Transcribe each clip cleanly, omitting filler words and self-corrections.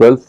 12th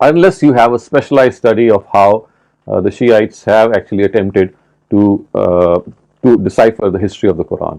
unless you have a specialized study of how the Shiites have actually attempted to decipher the history of the Quran.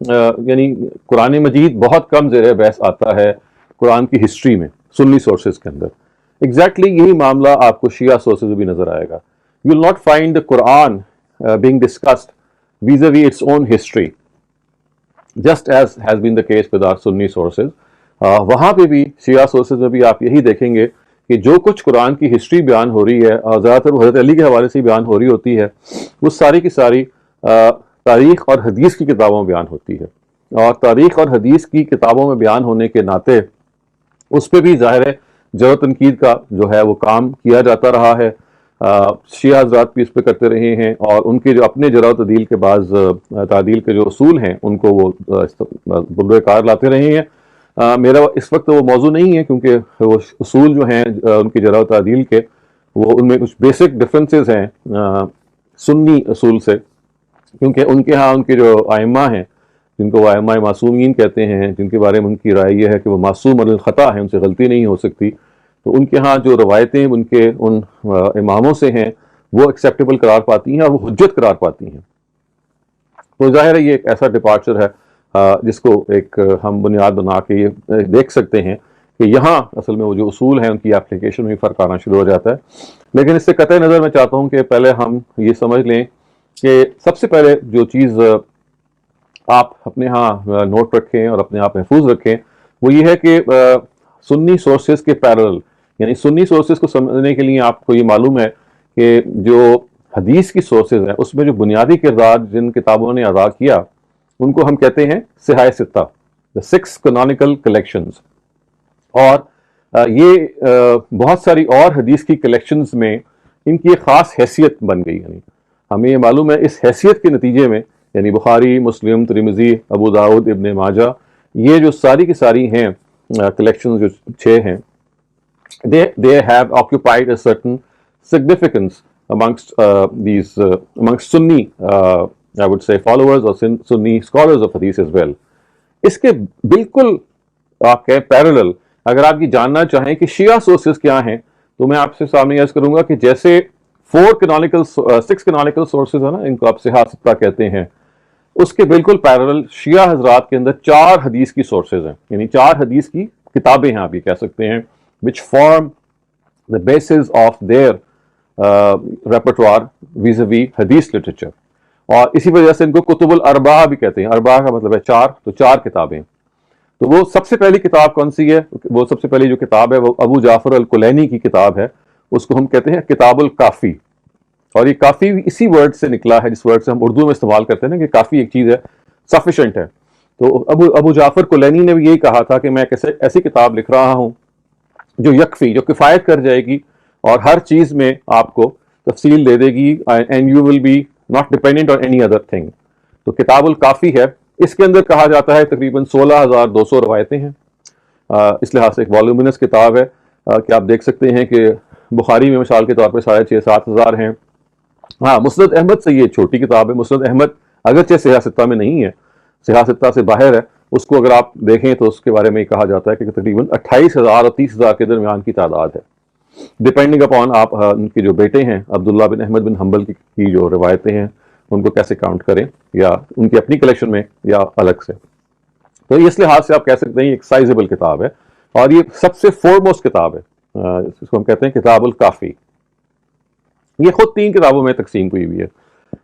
یعنی قرآن مجید بہت کم زیر بحث آتا ہے قرآن کی ہسٹری میں سنی سورسز کے اندر. ایگزیکٹلی یہی معاملہ آپ کو شیعہ سورسز میں بھی نظر آئے گا. You will not find the Quran being discussed vis-a-vis its own history, just as has been the case with our Sunni sources. وہاں پہ بھی شیعہ سورسز میں بھی آپ یہی دیکھیں گے کہ جو کچھ قرآن کی ہسٹری بیان ہو رہی ہے اور زیادہ تر حضرت علی کے حوالے سے بیان ہو رہی ہوتی ہے، وہ ساری کی ساری تاریخ اور حدیث کی کتابوں میں بیان ہوتی ہے. اور تاریخ اور حدیث کی کتابوں میں بیان ہونے کے ناطے اس پہ بھی ظاہر ہے جرح و تنقید کا جو ہے وہ کام کیا جاتا رہا ہے. شیعہ حضرات بھی اس پہ کرتے رہے ہیں، اور ان کے جو اپنے جرح و تعدیل کے بعض تعدیل کے جو اصول ہیں ان کو وہ بروئے کار لاتے رہے ہیں. میرا اس وقت وہ موضوع نہیں ہے، کیونکہ وہ اصول جو ہیں ان کی جرح و تعدیل کے، وہ ان میں کچھ بیسک ڈفرینسز ہیں سنی اصول سے، کیونکہ ان کے ہاں ان کے جو ائمہ ہیں جن کو وہ ائمہ معصومین کہتے ہیں، جن کے بارے میں ان کی رائے یہ ہے کہ وہ معصوم الخطا ہیں، ان سے غلطی نہیں ہو سکتی، تو ان کے ہاں جو روایتیں ان کے ان اماموں سے ہیں وہ ایکسیپٹیبل قرار پاتی ہیں اور وہ حجت قرار پاتی ہیں. تو ظاہر ہے یہ ایک ایسا ڈپارچر ہے جس کو ایک ہم بنیاد بنا کے یہ دیکھ سکتے ہیں کہ یہاں اصل میں وہ جو اصول ہیں ان کی اپلیکیشن میں فرق آنا شروع ہو جاتا ہے. لیکن اس سے قطع نظر میں چاہتا ہوں کہ پہلے ہم یہ سمجھ لیں کہ سب سے پہلے جو چیز آپ اپنے ہاں نوٹ رکھیں اور اپنے آپ محفوظ رکھیں وہ یہ ہے کہ سنی سورسز کے پیرل، یعنی سنی سورسز کو سمجھنے کے لیے آپ کو یہ معلوم ہے کہ جو حدیث کی سورسز ہیں اس میں جو بنیادی کردار جن کتابوں نے ادا کیا ان کو ہم کہتے ہیں صحاح ستہ، the 6 canonical collections. اور یہ بہت ساری اور حدیث کی کلیکشنز میں ان کی ایک خاص حیثیت بن گئی. یعنی ہمیں یہ معلوم ہے اس حیثیت کے نتیجے میں یعنی بخاری، مسلم، ترمذی، ابو داؤد، ابن ماجہ، یہ جو ساری کی ساری ہیں کلیکشنز جو 6 ہیں، they have occupied a certain significance amongst amongst Sunni I would say followers or Sunni scholars of hadith as well. اس کے بالکل آپ کہیں پیرلل اگر آپ یہ جاننا چاہیں کہ شیعہ سورسز کیا ہیں تو میں آپ سے سامنے عرض کروں گا کہ جیسے 6 canonical sources ہے نا، ان کو آپ صحاح ستہ کہتے ہیں، اس کے بالکل پیرلل شیعہ حضرات کے اندر 4 حدیث کی سورسز ہیں، یعنی 4 حدیث کی کتابیں ہیں آپ یہ کہہ سکتے ہیں which form the basis of their repertoire vis-a-vis حدیث literature. اور اسی وجہ سے ان کو کتب الاربعہ بھی کہتے ہیں. اربعہ کا مطلب ہے 4، تو 4 کتابیں. تو وہ سب سے پہلی کتاب کون سی ہے؟ وہ سب سے پہلی جو کتاب ہے وہ ابو جعفر الکلینی کی کتاب ہے، اس کو ہم کہتے ہیں کتاب الکافی. اور یہ کافی اسی ورڈ سے نکلا ہے جس ورڈ سے ہم اردو میں استعمال کرتے ہیں نا کہ کافی ایک چیز ہے، سفیشینٹ ہے. تو ابو جعفر کلینی نے بھی یہی کہا تھا کہ میں ایسی کتاب لکھ رہا ہوں جو یکفی، جو کفایت کر جائے گی اور ہر چیز میں آپ کو تفصیل دے دے گی، and you will be not dependent on any other thing. تو کتاب الکافی ہے. اس کے اندر کہا جاتا ہے تقریباً 16,200 روایتیں ہیں. اس لحاظ سے ایک والیومنس کتاب ہے کہ آپ دیکھ سکتے ہیں کہ بخاری میں مثال کے طور پہ 6,500-7 ہزار ہیں. ہاں مسند احمد سے یہ چھوٹی کتاب ہے. مسند احمد اگرچہ صحاح ستہ میں نہیں ہے، صحاح ستہ سے باہر ہے، اس کو اگر آپ دیکھیں تو اس کے بارے میں کہا جاتا ہے کہ تقریباً 28,000 اور 30,000 کے درمیان کی تعداد ہے، ڈپینڈنگ اپون آپ ان کے جو بیٹے ہیں عبداللہ بن احمد بن حنبل کی جو روایتیں ہیں ان کو کیسے کاؤنٹ کریں، یا ان کی اپنی کلیکشن میں یا الگ سے. تو اس لحاظ سے آپ کہہ سکتے ہیں ایک سائزیبل کتاب ہے، اور یہ سب سے فورموسٹ کتاب ہے، اس کو ہم کہتے ہیں کتاب الکافی. یہ خود 3 کتابوں میں تقسیم ہوئی ہوئی ہے.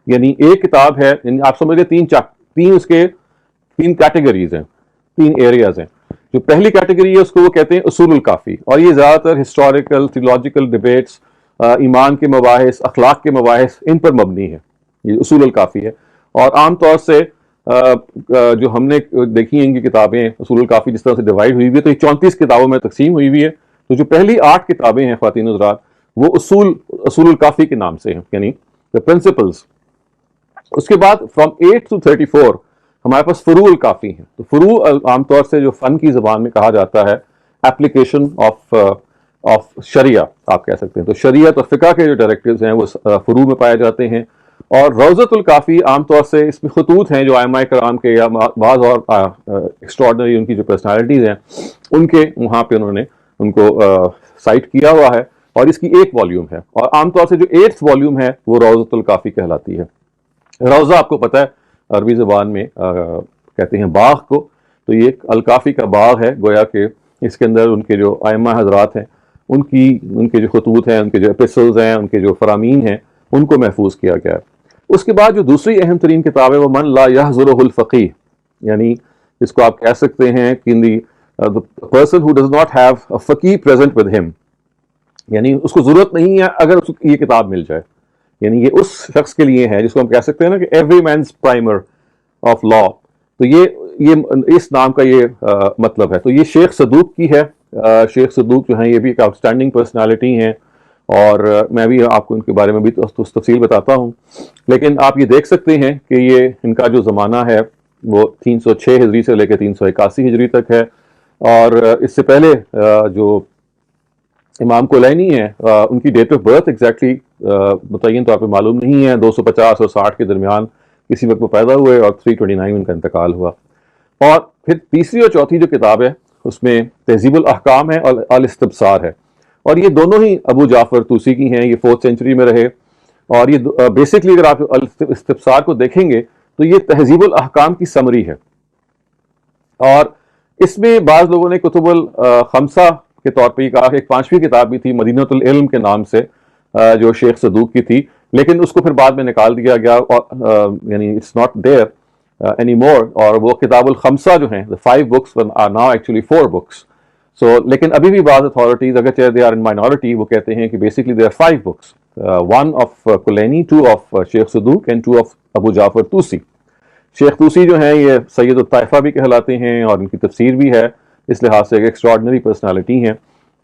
یعنی ایک کتاب ہے، یعنی آپ سمجھ لیں 3 اس کے 3 کیٹیگریز ہیں، 3 ایریاز ہیں. جو پہلی کیٹیگری ہے اس کو وہ کہتے ہیں اصول الکافی، اور یہ زیادہ تر ہسٹوریکل تھیولوجیکل ڈیبیٹس، ایمان کے مباحث، اخلاق کے مباحث، ان پر مبنی ہے. یہ اصول الکافی ہے. اور عام طور سے جو ہم نے دیکھی ہیں ان کی کتابیں اصول الکافی جس طرح سے ڈیوائڈ ہوئی ہوئی ہے تو یہ 34 کتابوں میں تقسیم ہوئی ہوئی ہے. تو جو پہلی 8 کتابیں ہیں خواتین حضرات وہ اصول الکافی کے نام سے ہیں، یعنی the principles. اس کے بعد from 8 to 34 ہمارے پاس فروع الکافی ہیں. تو فروع عام طور سے جو فن کی زبان میں کہا جاتا ہے اپلیکیشن آف شریعہ آپ کہہ سکتے ہیں. تو شریعت اور فقہ کے جو ڈائریکٹیوز ہیں وہ فروع میں پائے جاتے ہیں. اور روضۃ الکافی عام طور سے اس میں خطوط ہیں جو ائمہ کرام کے یا بعض اور ایکسٹراڈنری ان کی جو پرسنالٹیز ہیں ان کے وہاں پہ انہوں نے ان کو سائٹ کیا ہوا ہے. اور اس کی 1 والیوم ہے، اور عام طور سے جو 8th والیوم ہے وہ روضۃ الکافی کہلاتی ہے. روضہ آپ کو پتہ ہے عربی زبان میں کہتے ہیں باغ کو، تو یہ ایک الکافی کا باغ ہے، گویا کہ اس کے اندر ان کے جو ائمہ حضرات ہیں ان کے جو خطوط ہیں، ان کے جو ایپیسلز ہیں، ان کے جو فرامین ہیں، ان کو محفوظ کیا گیا ہے۔ اس کے بعد جو دوسری اہم ترین کتاب ہے وہ من لا یحضرہ الفقیہ، یعنی اس کو آپ کہہ سکتے ہیں کہ the person who does not have a فقیہ present with him، یعنی اس کو ضرورت نہیں ہے اگر اس کو یہ کتاب مل جائے، یعنی یہ اس شخص کے لیے ہے جس کو ہم کہہ سکتے ہیں نا کہ every means primer of law, تو یہ اس نام کا یہ مطلب ہے۔ تو یہ شیخ صدوق کی ہے۔ شیخ صدوق جو ہیں یہ بھی ایک آؤٹ اسٹینڈنگ پرسنالٹی ہیں، اور میں بھی آپ کو ان کے بارے میں بھی تفصیل بتاتا ہوں، لیکن آپ یہ دیکھ سکتے ہیں کہ یہ ان کا جو زمانہ ہے وہ 306 ہجری سے لے کے 381 ہجری تک ہے، اور اس سے پہلے جو امام کلینی ہیں ان کی ڈیٹ آف برتھ ایگزیکٹلی متعین طور پہ معلوم نہیں ہے، 250 اور 60 کے درمیان کسی وقت وہ پیدا ہوئے، اور 329 ان کا انتقال ہوا۔ اور پھر تیسری اور چوتھی جو کتاب ہے اس میں تہذیب الاحکام ہے اور الاستبصار ہے، اور یہ دونوں ہی ابو جعفر طوسی کی ہیں، یہ 4th سینچری میں رہے، اور یہ بیسکلی اگر آپ الاستبصار کو دیکھیں گے تو یہ تہذیب الاحکام کی سمری ہے، اور اس میں بعض لوگوں نے کتب الخمسہ کے طور پہ یہ کہا کہ ایک 5ویں کتاب بھی تھی مدینۃ العلم کے نام سے جو شیخ صدوق کی تھی، لیکن اس کو پھر بعد میں نکال دیا گیا، یعنی it's not there any more, اور وہ کتاب الخمسہ جو ہیں the 5 books are now actually 4 books، لیکن ابھی بھی بعض اتھارٹیز اگرچہ they are in minority وہ کہتے ہیں کہ basically there are 5 books، 1 of کلینی، 2 of Sheikh صدوق and 2 of ابو جعفر طوسی۔ شیخ طوسی جو ہیں یہ سید الطائفہ بھی کہلاتے ہیں، اور ان کی تفسیر بھی ہے، اس لحاظ سے ایک ایکسٹراڈنری پرسنالٹی ہیں۔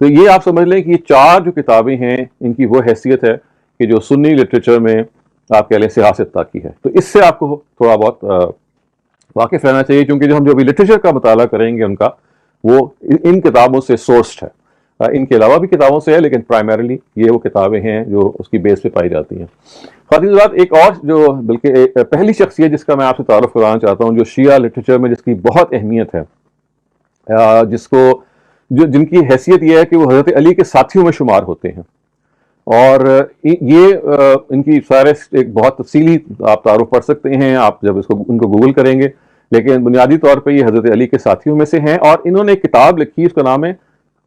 تو یہ آپ سمجھ لیں کہ یہ 4 جو کتابیں ہیں ان کی وہ حیثیت ہے کہ جو سنی لٹریچر میں آپ کہہ لیں سیاست کی ہے، تو اس سے آپ کو تھوڑا بہت واقف رہنا چاہیے، کیونکہ جو ہم جو ابھی لٹریچر کا مطالعہ کریں گے ان کا وہ ان کتابوں سے سورسڈ ہے، ان کے علاوہ بھی کتابوں سے ہے، لیکن پرائمریلی یہ وہ کتابیں ہیں جو اس کی بیس پہ پائی جاتی ہیں۔ خواتین حضرات، ایک اور جو بلکہ پہلی شخصیت جس کا میں آپ سے تعارف کرانا چاہتا ہوں، جو شیعہ لٹریچر میں جس کی بہت اہمیت ہے، جن کی حیثیت یہ ہے کہ وہ حضرت علی کے ساتھیوں میں شمار ہوتے ہیں، اور یہ ان کی سارے ایک بہت تفصیلی آپ تعارف پڑھ سکتے ہیں آپ جب ان کو گوگل کریں گے، لیکن بنیادی طور پہ یہ حضرت علی کے ساتھیوں میں سے ہیں، اور انہوں نے ایک کتاب لکھی، اس کا نام ہے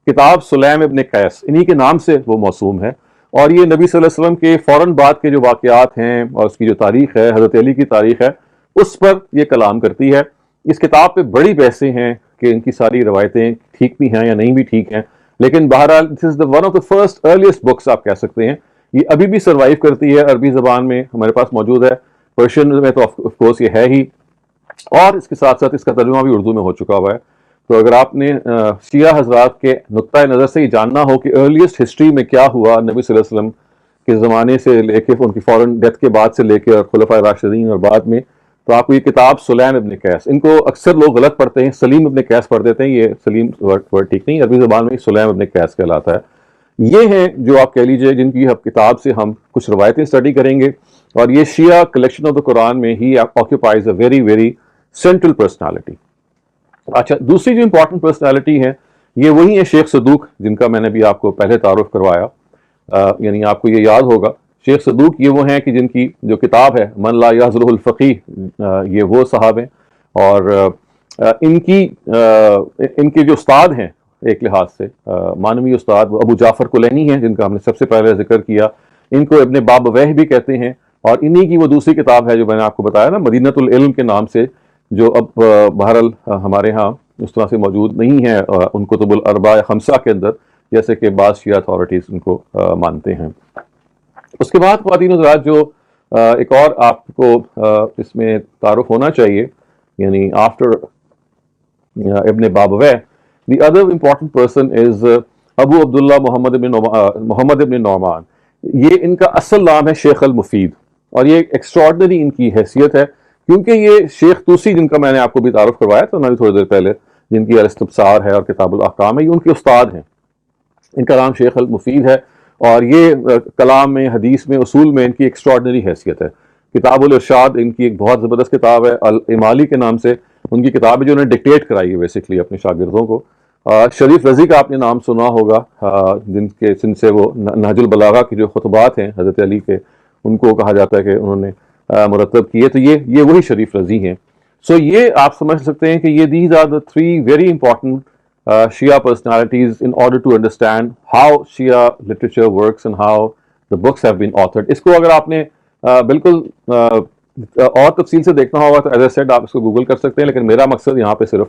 کتاب سلیم ابن قیس، انہی کے نام سے وہ موسوم ہے، اور یہ نبی صلی اللہ علیہ وسلم کے فوراً بعد کے جو واقعات ہیں اور اس کی جو تاریخ ہے، حضرت علی کی تاریخ ہے، اس پر یہ کلام کرتی ہے۔ اس کتاب پہ بڑی بحثیں ہیں کہ ان کی ساری روایتیں ٹھیک بھی ہیں یا نہیں بھی ٹھیک ہیں، لیکن بہرحال this is one of the first earliest books آپ کہہ سکتے ہیں، یہ ابھی بھی سروائیو کرتی ہے، عربی زبان میں ہمارے پاس موجود ہے، پرشین میں تو آف کورس یہ ہے ہی، اور اس کے ساتھ ساتھ اس کا ترجمہ بھی اردو میں ہو چکا ہوا ہے۔ تو اگر آپ نے شیعہ حضرات کے نقطۂ نظر سے یہ جاننا ہو کہ ارلیسٹ ہسٹری میں کیا ہوا نبی صلی اللہ علیہ وسلم کے زمانے سے لے کے ان کی فوراً ڈیتھ کے بعد سے لے کے اور خلفائے راشدین اور بعد میں، تو آپ کو یہ کتاب سلیم ابن قیس، ان کو اکثر لوگ غلط پڑھتے ہیں، سلیم ابن قیس پڑھ دیتے ہیں، یہ سلیم ورڈ ٹھیک نہیں، عربی زبان میں سلیم ابن قیس کہلاتا ہے۔ یہ ہیں جو آپ کہہ لیجئے جن کی کتاب سے ہم کچھ روایتیں اسٹڈی کریں گے، اور یہ شیعہ کلیکشن آف دا قرآن میں ہی occupies a very very central personality. اچھا، دوسری جو امپورٹنٹ پرسنالٹی ہے یہ وہی ہے شیخ صدوق، جن کا میں نے بھی آپ کو پہلے تعارف کروایا، یعنی آپ کو یہ یاد ہوگا شیخ صدوق یہ وہ ہیں کہ جن کی جو کتاب ہے من لا یحضرہ الفقیہ، یہ وہ صاحب ہیں، اور ان کے جو استاد ہیں ایک لحاظ سے مانوی استاد وہ ابو جعفر کلینی ہیں، جن کا ہم نے سب سے پہلے ذکر کیا، ان کو ابن بابویہ بھی کہتے ہیں، اور انہی کی وہ دوسری کتاب ہے جو میں نے آپ کو بتایا نا مدینۃ العلم کے نام سے، جو اب بہرحال ہمارے ہاں اس طرح سے موجود نہیں ہے ان کتب الاربع یا خمسہ کے اندر، جیسے کہ بعض شیعہ اتھارٹیز ان کو مانتے ہیں۔ اس کے بعد خواتین حضرات جو ایک اور آپ کو اس میں تعارف ہونا چاہیے، یعنی after Ibn Babawayh the other important person is Abu Abdullah Muhammad ibn Numan. یہ ان کا اصل نام ہے شیخ المفید، اور یہ ایکسٹراڈنری ان کی حیثیت ہے، کیونکہ یہ شیخ طوسی جن کا میں نے آپ کو بھی تعارف کروایا تھا ابھی تھوڑی دیر پہلے، جن کی الاستبصار ہے اور کتاب الاحکام ہے، یہ ان کے استاد ہیں، ان کا نام شیخ المفید ہے، اور یہ کلام میں، حدیث میں، اصول میں ان کی ایکسٹراڈنری حیثیت ہے۔ کتاب الارشاد ان کی ایک بہت زبردست کتاب ہے، الامالی کے نام سے ان کی کتاب ہے جو انہوں نے ڈکٹیٹ کرائی ہے بیسکلی اپنے شاگردوں کو۔ شریف رضی کا آپ نے نام سنا ہوگا، جن سے وہ نہج البلاغہ کے جو خطبات ہیں حضرت علی کے، ان کو کہا جاتا ہے کہ انہوں نے مرتب کیے، تو یہ وہی شریف رضی ہیں۔ سو یہ آپ سمجھ سکتے ہیں کہ یہ these are the 3 very important Shia personalities in order to understand how Shia literature works and how the books have been authored. اس کو اگر آپ نے بالکل اور تفصیل سے دیکھنا ہوگا تو ایز اے سیڈ آپ اس کو گوگل کر سکتے ہیں، لیکن میرا مقصد یہاں پہ صرف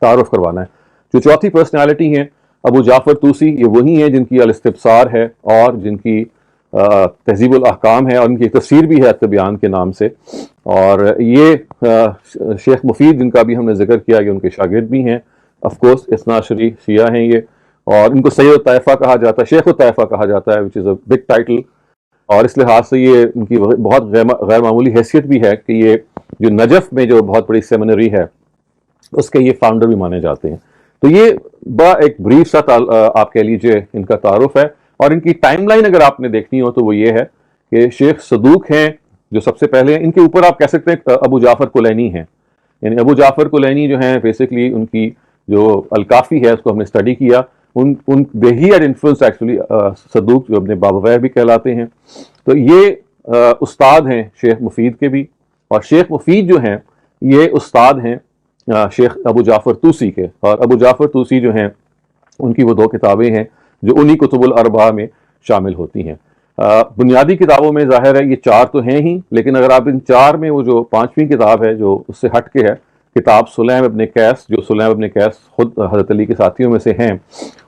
تعارف کروانا ہے. جو چوتھی پرسنالٹی ہیں ابو جعفر طوسی، یہ وہی ہیں جن کی الاستبصار ہے اور جن کی تہذیب الاحکام ہے، اور ان کی تفسیر بھی ہے التبیان کے نام سے. اور یہ شیخ مفید جن کا بھی ہم نے ذکر کیا، یہ ان کے شاگرد بھی ہیں. آف کورس اثنا عشری شیعہ ہیں یہ، اور ان کو سید الطائفہ کہا جاتا ہے، شیخ الطائفہ کہا جاتا ہے، وچ از اے بگ ٹائٹل. اور اس لحاظ سے یہ ان کی بہت غیر معمولی حیثیت بھی ہے کہ یہ جو نجف میں جو بہت بڑی سیمنری ہے اس کے یہ فاؤنڈر بھی مانے جاتے ہیں. تو یہ بڑا ایک بریف سا آپ کہہ لیجئے ان کا تعارف ہے. اور ان کی ٹائم لائن اگر آپ نے دیکھنی ہو تو وہ یہ ہے کہ شیخ صدوق ہیں جو سب سے پہلے ہیں. ان کے اوپر آپ کہہ سکتے ہیں ابو جعفر کلینی ہیں. یعنی ابو جعفر کلینی جو ہیں بیسکلی ان کی جو الکافی ہے اس کو ہم نے اسٹڈی کیا. they he had influenced actually صدوق جو اپنے بابویہ بھی کہلاتے ہیں. تو یہ استاد ہیں شیخ مفید کے بھی، اور شیخ مفید جو ہیں یہ استاد ہیں شیخ ابو جعفر طوسی کے. اور ابو جعفر طوسی جو ہیں ان کی وہ 2 کتابیں ہیں جو انہی کتب الاربعہ میں شامل ہوتی ہیں. بنیادی کتابوں میں ظاہر ہے یہ 4 تو ہیں ہی، لیکن اگر آپ ان 4 میں وہ جو 5ویں کتاب ہے جو اس سے ہٹ کے ہے، کتاب سلیم ابن قیس، جو سلیم ابن قیس خود حضرت علی کے ساتھیوں میں سے ہیں،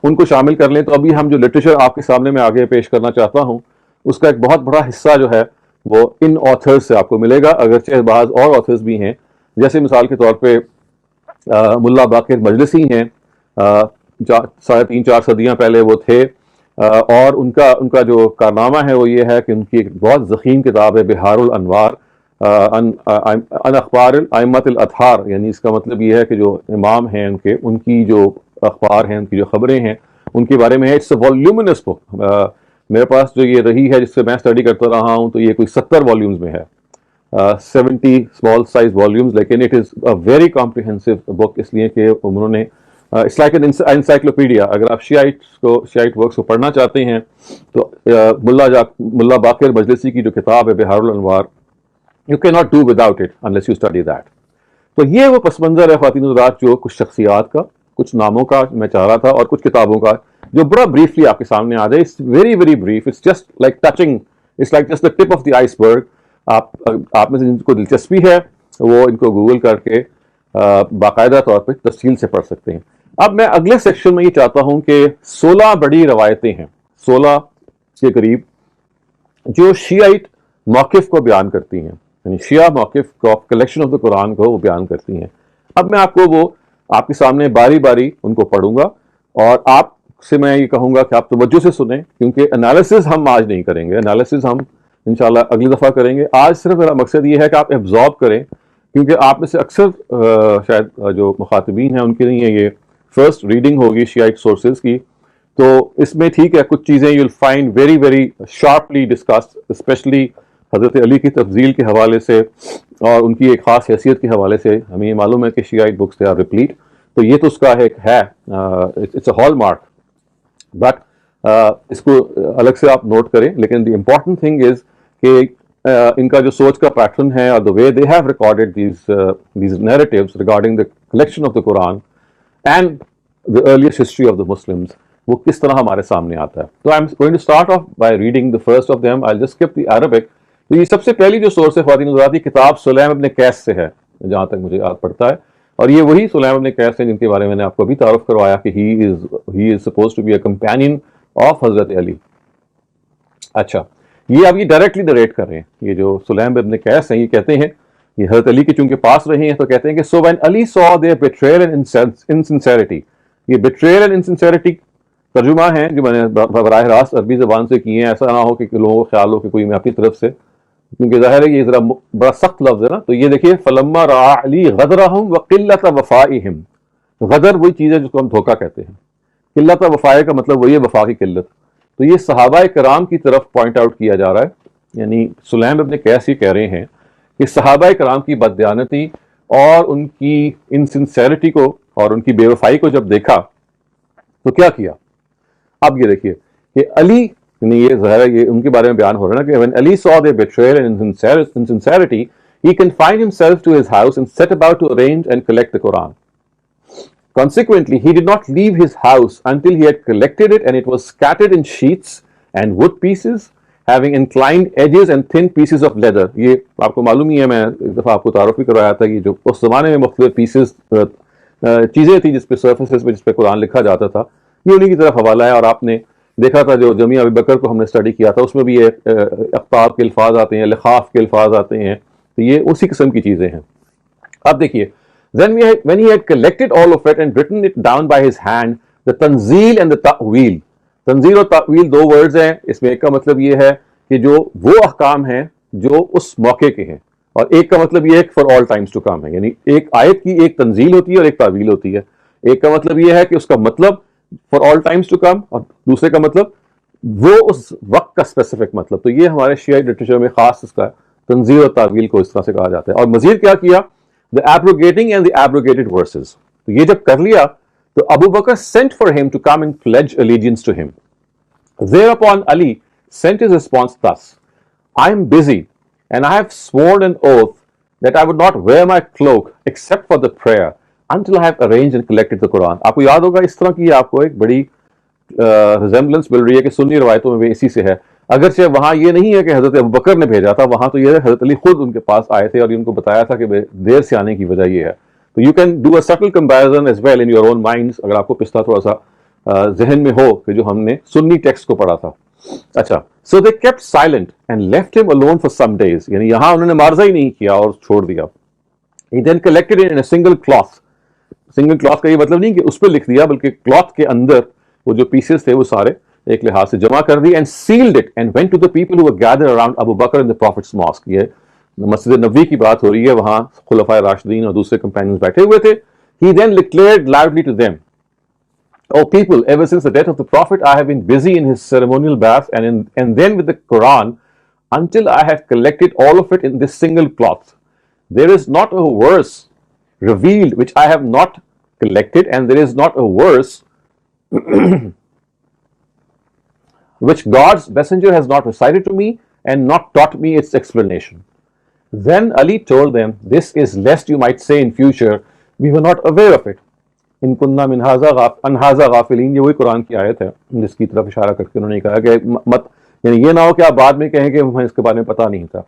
ان کو شامل کر لیں تو ابھی ہم جو لٹریچر آپ کے سامنے میں آگے پیش کرنا چاہتا ہوں اس کا ایک بہت بڑا حصہ جو ہے وہ ان آتھرز سے آپ کو ملے گا، اگرچہ بعض اور آتھرز بھی ہیں. جیسے مثال کے طور پہ ملا باقر مجلسی ہیں، 3.5-4 صدیاں پہلے وہ تھے. اور ان کا جو کارنامہ ہے وہ یہ ہے کہ ان کی ایک بہت ضخیم کتاب ہے بہار الانوار ان اخبار ائمۃ الاطہار. یعنی اس کا مطلب یہ ہے کہ جو امام ہیں ان کی جو اخبار ہیں، ان کی جو خبریں ہیں ان کے بارے میں ہے. اٹس اے والیومنس بک. میرے پاس جو یہ رہی ہے جس سے میں اسٹڈی کرتا رہا ہوں تو یہ کوئی 70 والیومز میں ہے، 70 اسمال سائز والیومز، لیکن it is a very comprehensive book, اس لیے کہ انہوں نے اٹس لائک این انسائکلوپیڈیا. اگر آپ شیعائٹ ورکس کو پڑھنا چاہتے ہیں تو ملا باقر مجلسی کی جو کتاب ہے بہار الانوار، you cannot do without it unless you study that. تو یہ وہ پس منظر ہے خواتین حضرات جو کچھ شخصیات کا، کچھ ناموں کا میں چاہ رہا تھا، اور کچھ کتابوں کا جو بڑا بریفلی آپ کے سامنے آ جائے. It's very very brief. It's just like touching. It's like just the tip of the iceberg. آپ میں سے جن کو دلچسپی ہے وہ ان کو گوگل کر کے باقاعدہ طور پہ تفصیل سے پڑھ سکتے ہیں. اب میں اگلے سیکشن میں یہ چاہتا ہوں کہ 16 بڑی روایتیں ہیں، 16 کے قریب، جو شیعائٹ موقف کو بیان کرتی ہیں، یعنی شیعہ موقف کو، کلیکشن آف دا قرآن کو وہ بیان کرتی ہیں. اب میں آپ کو وہ آپ کے سامنے باری باری ان کو پڑھوں گا، اور آپ سے میں یہ کہوں گا کہ آپ توجہ سے سنیں، کیونکہ انالیسز ہم آج نہیں کریں گے، انالیسز ہم انشاءاللہ اگلی دفعہ کریں گے. آج صرف میرا مقصد یہ ہے کہ آپ ایبزارب کریں، کیونکہ آپ میں سے اکثر شاید جو مخاطبین ہیں ان کے لیے یہ فرسٹ ریڈنگ ہوگی شیعائٹ سورسز کی. تو اس میں ٹھیک ہے کچھ چیزیں you will find very very sharply discussed, especially حضرت علی کی تفضیل کے حوالے سے اور ان کی ایک خاص حیثیت کے حوالے سے. ہمیں یہ معلوم ہے کہ شیعائٹ بکس دے آر ریپلیٹ، تو یہ تو اس کا ایک ہے، it's a hallmark. But اس کو الگ سے آپ نوٹ کریں. لیکن دی امپورٹنٹ تھنگ از کہ ان کا جو سوچ کا پیٹرن ہے اور the way they have recorded these narratives regarding the collection of the Quran and the earliest history of the Muslims، وہ کس طرح ہمارے سامنے آتا ہے. تو I'm going to start off by reading the first of them. I'll just skip the Arabic. تو یہ سب سے پہلی جو سورس ہے خواتین حضرات، کتاب سلیم ابن قیس سے ہے جہاں تک مجھے یاد پڑتا ہے. اور یہ وہی سلیم ابن قیس ہیں جن کے بارے میں نے آپ کو ابھی تعارف کروایا کہ he is supposed to be a companion of حضرت علی. اچھا، یہ اب یہ ڈائریکٹلی نریٹ کر رہے ہیں. یہ جو سلیم ابن قیس ہیں یہ کہتے ہیں، یہ حضرت علی کے چونکہ پاس رہے ہیں تو کہتے ہیں کہ so when Ali saw their betrayal and insincerity، یہ betrayal and insincerity ترجمہ ہیں جو میں نے براہ راست عربی زبان سے کیے ہیں. ایسا نہ ہو کہ لوگوں کو خیال ہو کہ کوئی میں اپنی طرف سے، کیونکہ ظاہر ہے یہ ذرا بڑا سخت لفظ ہے نا. تو یہ دیکھیے فلما رأى علی غدرهم وقلت وفائهم. غدر وہی چیز ہے جس کو ہم دھوکہ کہتے ہیں، قلت وفائے کا مطلب وہی ہے وفا کی قلت. تو یہ صحابہ کرام کی طرف پوائنٹ آؤٹ کیا جا رہا ہے. یعنی سلیم ابن قیس یہ کہہ رہے ہیں کہ صحابہ کرام کی بددیانتی اور ان کی انسنسیریٹی کو اور ان کی بے وفائی کو جب دیکھا تو کیا کیا. اب یہ دیکھیے کہ علی، یعنی یہ ظاہر ہے یہ ان کے بارے میں بیان ہو رہا ہے نا کہ when Ali saw their betrayal and insincerity he confined himself to his house and set about to arrange and collect the Quran. Consequently, he did not leave his house until he had collected it, and it was scattered in sheets and wood pieces, having inclined edges and thin pieces of leather. یہ آپ کو معلوم ہی ہے, میں ایک دفعہ آپ کو تعارف بھی کروایا تھا, یہ جو اس زمانے میں مختلف پیسز چیزیں تھیں جس پہ سرفیسز پہ جس پہ قرآن لکھا جاتا تھا, یہ انہیں کی طرف حوالہ ہے. اور آپ نے دیکھا تھا جو جمیع ابی بکر کو ہم نے اسٹڈی کیا تھا, اس میں بھی یہ اقطاب کے الفاظ آتے ہیں, لخاف کے الفاظ آتے ہیں, تو یہ اسی قسم کی چیزیں ہیں. اب دیکھیے, then when he had collected all of it and written it down by his hand, the tanzeel and the ta'wil. تنزیل اور تعویل دو ورڈز ہیں. اس میں ایک کا مطلب یہ ہے کہ جو وہ احکام ہیں جو اس موقع کے ہیں, اور ایک کا مطلب یہ ہے کہ for all times to come ہے. یعنی ایک آیت کی ایک تنزیل ہوتی ہے اور ایک تعویل ہوتی ہے. ایک کا مطلب یہ ہے کہ اس کا مطلب for all times to come, اور دوسرے کا مطلب وہ اس وقت کا اسپیسیفک مطلب. تو یہ ہمارے شیعہ لٹریچر میں خاص اس کا تنزیل اور تعویل کو اس طرح سے کہا جاتا ہے. اور مزید کیا کیا, the abrogating and the abrogated verses. تو یہ جب کر لیا تو Abu Bakr sent for him to come and pledge allegiance to him. Thereupon Ali sent his response thus: I am busy and I have sworn an oath that I would not wear my cloak except for the prayer until I have arranged and collected the Quran. آپ کو یاد ہوگا اس طرح کی آپ کو ایک بڑی ریزمبلنس مل رہی ہے کہ سنی روایتوں میں بھی اسی سے ہے. اگرچہ وہاں یہ نہیں ہے کہ حضرت ابو بکر نے بھیجا تھا, وہاں تو یہ حضرت علی خود ان کے پاس آئے تھے اور ان کو بتایا تھا کہ دیر سے آنے کی وجہ یہ ہے. تو you can do a subtle comparison as well in your own minds, اگر آپ کو پچھلا تھوڑا سا ذہن میں ہو کہ جو ہم نے سنی ٹیکسٹ کو پڑھا تھا. اچھا, so they kept silent and left ہم الون فار سم ڈیز. یعنی یہاں انہوں نے معارضہ ہی نہیں کیا اور چھوڑ دیا. He then collected it in a single cloth. Single cloth کا یہ مطلب نہیں کہ اس پہ لکھ دیا, بلکہ کلاتھ کے اندر وہ جو پیسز تھے وہ سارے ایک لحاظ سے جمع کر دی. And sealed it and went to the people who were gathered around Abu Bakr in the Prophet's mosque. یہ مسجد نبوی کی بات ہو رہی ہے, وہاں خلفائے راشدین اور دوسرے کمپینینز بیٹھے ہوئے تھے. He then declared loudly to them, "O people, ever since the death of the Prophet, I have been busy in his ceremonial bath and then with the Quran until I have collected all of it in this single cloth. There is not a verse revealed which I have not collected, and there is not a verse which God's messenger has not recited to me and not taught me its explanation." Then Ali told them, "This is lest you might say in future, we were not aware of it. ان کننا من هذا غافلین." یہ وہی قرآن کی آیت ہے جس کی طرف اشارہ کر کے انہوں نے کہا کہ مت, یعنی یہ نہ ہو کہ آپ بعد میں کہیں کہ ہمیں اس کے بارے میں پتہ نہیں تھا.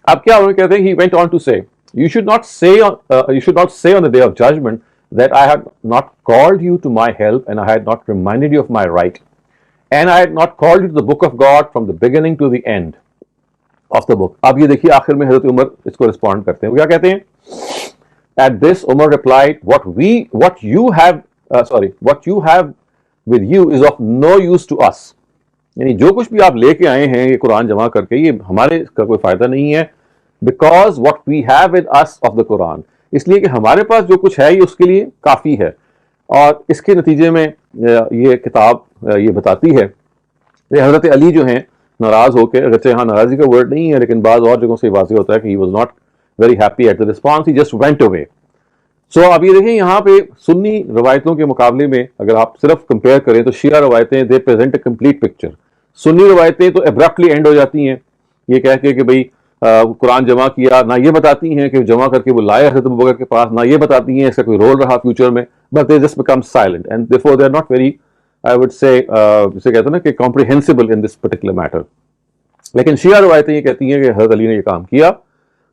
اب کیا انہوں نے کہتے ہیں, he went on to say, you should not say on the day of judgment that I had not called you to my help and I had not reminded you of my right and I had not called you to the book of God from the beginning to the end of the book. اب یہ دیکھیے آخر میں حضرت عمر اس کو respond کرتے ہیں. وہ کیا کہتے ہیں, At this, Umar replied, what you have with you is of no use to us. یعنی جو کچھ بھی آپ لے کے آئے ہیں یہ قرآن جمع کر کے, یہ ہمارے اس کا کوئی فائدہ نہیں ہے. Because what we have with us of the Quran, اس لیے کہ ہمارے پاس جو کچھ ہے یہ اس کے لیے کافی ہے. اور اس کے نتیجے میں یہ کتاب یہ بتاتی ہے کہ حضرت علی جو ہیں ناراض ہو کے, اگرچہ یہاں ناراضی کا ورڈ نہیں ہے لیکن بعض اور جگہوں سے واضح ہوتا ہے کہ he was not very happy at the response, he just went away. So اب یہ دیکھیں یہاں پہ سنی روایتوں کے مقابلے میں اگر آپ صرف کمپیئر کریں تو شیعہ روایتیں they present a complete picture. سنی روایتیں تو abruptly end ہو جاتی ہیں یہ کہہ کے کہ بھئی قرآن جمع کیا, نہ یہ بتاتی ہیں کہ جمع کر کے وہ لائے حضرت ابوبکر کے پاس, نہ یہ بتاتی ہیں اس کا کوئی رول رہا فیوچر میں, but they just become silent and therefore they are not very, I would say, جسے کہتے ہیں نا کہ comprehensible in this particular matter. لیکن شیعہ روایتیں یہ کہتی ہیں کہ حضرت علی نے یہ کام کیا,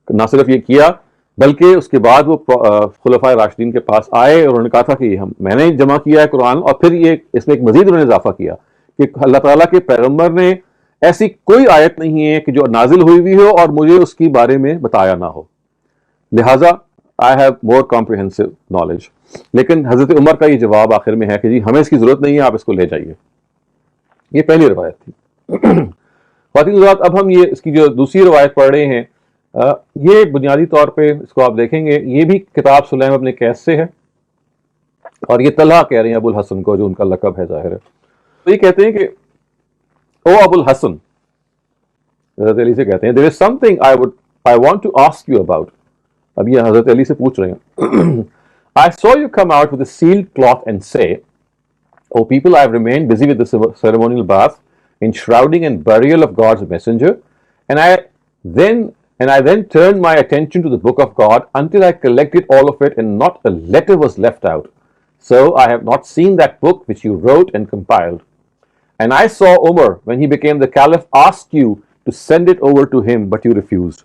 نہ صرف یہ کیا بلکہ اس کے بعد وہ خلفائے راشدین کے پاس آئے اور انہوں نے کہا تھا کہ میں نے جمع کیا ہے قرآن, اور پھر یہ اس میں ایک مزید انہوں نے اضافہ کیا کہ اللہ تعالیٰ کے پیغمبر نے ایسی کوئی آیت نہیں ہے کہ جو نازل ہوئی ہوئی ہو اور مجھے اس کے بارے میں بتایا نہ ہو, لہٰذا I have more comprehensive knowledge. لیکن حضرت عمر کا یہ جواب آخر میں ہے کہ جی ہمیں اس کی ضرورت نہیں ہے, آپ اس کو لے جائیے. یہ پہلی روایت تھی. خواتین حضرات, اب ہم یہ اس کی جو دوسری روایت پڑھ رہے ہیں, یہ بنیادی طور پہ اس کو آپ دیکھیں گے یہ بھی کتاب سلیم ابن قیس سے ہے, اور یہ طلحہ کہہ رہے ہیں ابو الحسن کو جو ان کا لقب ہے ظاہر ہے. تو یہ کہتے ہیں کہ او ابو الحسن, حضرت علی سے کہتے ہیں, there is something I want to ask you about. اب یہ حضرت علی سے پوچھ رہے ہیں. I saw you come out with a sealed cloth and say, "O people, I have remained busy with the ceremonial bath, enshrouding and burial of God's messenger, and I then And I then turned my attention to the book of God until I collected all of it, and not a letter was left out. So I have not seen that book which you wrote and compiled. And I saw Umar, when he became the caliph, ask you to send it over to him, but you refused.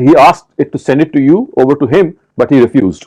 he asked it to send it to you over to him but he refused,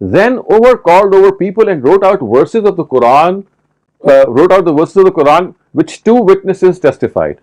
Then Umar called over people and wrote out verses of the Quran which two witnesses testified।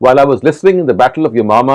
while I was listening in the battle of Yamama,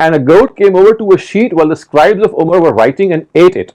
And a goat came over to a sheet while the scribes of Umar were writing and ate it।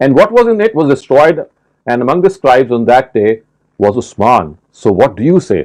And what was in it was destroyed, and among the scribes on that day was Usman। So what do you say?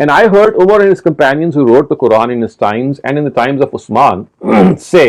And I heard Umar and his companions who wrote the Quran in his times and in the times of Usman say,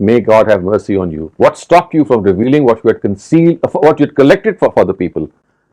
May God have mercy on you. What stopped you from revealing what you had concealed, what you had collected for the people?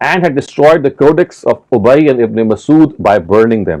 and had destroyed the codex of Ubay and Ibn Masud by burning them।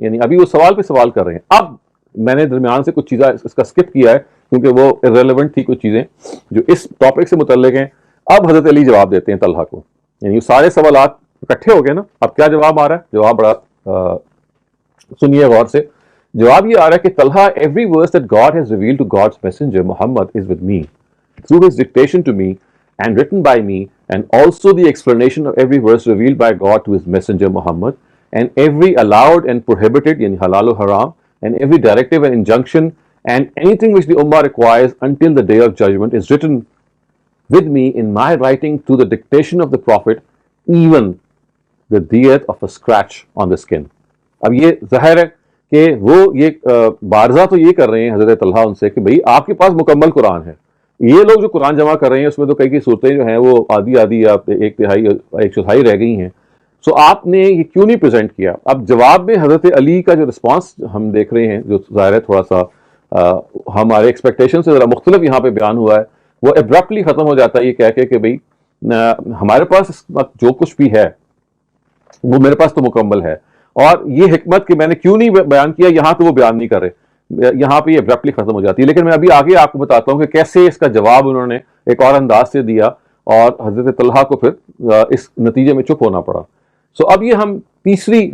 یعنی ابھی وہ سوال پہ سوال کر رہے ہیں. اب میں نے درمیان سے کچھ چیزیں اس کا اسکپ کیا ہے کیونکہ وہ irrelevant تھی کچھ چیزیں جو اس ٹاپک سے متعلق ہیں. اب حضرت علی جواب دیتے ہیں طلحہ کو, یعنی یہ سارے سوالات اکٹھے ہو گئے نا. اب کیا جواب آ رہا ہے؟ جواب بڑا سنیے غور سے. جواب یہ آ رہا ہے کہ Talha, every verse that God has revealed to God's messenger Muhammad is with me through his dictation to me and written by me, and also the explanation of every verse revealed by God to his messenger Muhammad, and every allowed and prohibited, yani halal or haram, and every directive and injunction, and anything which the ummah requires until the day of judgment is written with me in my writing to the dictation of the Prophet, even the diyat of a scratch on the skin. اب یہ ظاہر ہے کہ وہ یہ بارزہ تو یہ کر رہے ہیں حضرت طلحہ ان سے کہ بھئی آپ کے پاس مکمل قرآن ہے. یہ لوگ جو قرآن جمع کر رہے ہیں اس میں تو کئی صورتیں جو ہیں وہ آدھی یا ایک تہائی ایک چوتھائی رہ گئی ہیں. سو آپ نے یہ کیوں نہیں پریزنٹ کیا؟ اب جواب میں حضرت علی کا جو رسپانس ہم دیکھ رہے ہیں جو ظاہر ہے تھوڑا سا ہمارے ایکسپیکٹیشن سے ذرا مختلف یہاں پہ بیان ہوا ہے. وہ ابرپٹلی ختم ہو جاتا ہے یہ کہہ کے کہ بھئی ہمارے پاس جو کچھ بھی ہے وہ میرے پاس تو مکمل ہے, اور یہ حکمت کہ میں نے کیوں نہیں بیان کیا یہاں تو وہ بیان نہیں کر رہے. یہاں پہ یہ ابرپٹلی ختم ہو جاتی ہے. لیکن میں ابھی آگے آپ کو بتاتا ہوں کہ کیسے اس کا جواب انہوں نے ایک اور انداز سے دیا اور حضرت طلحہ کو پھر اس نتیجے میں چپ ہونا پڑا. سو اب یہ ہم تیسری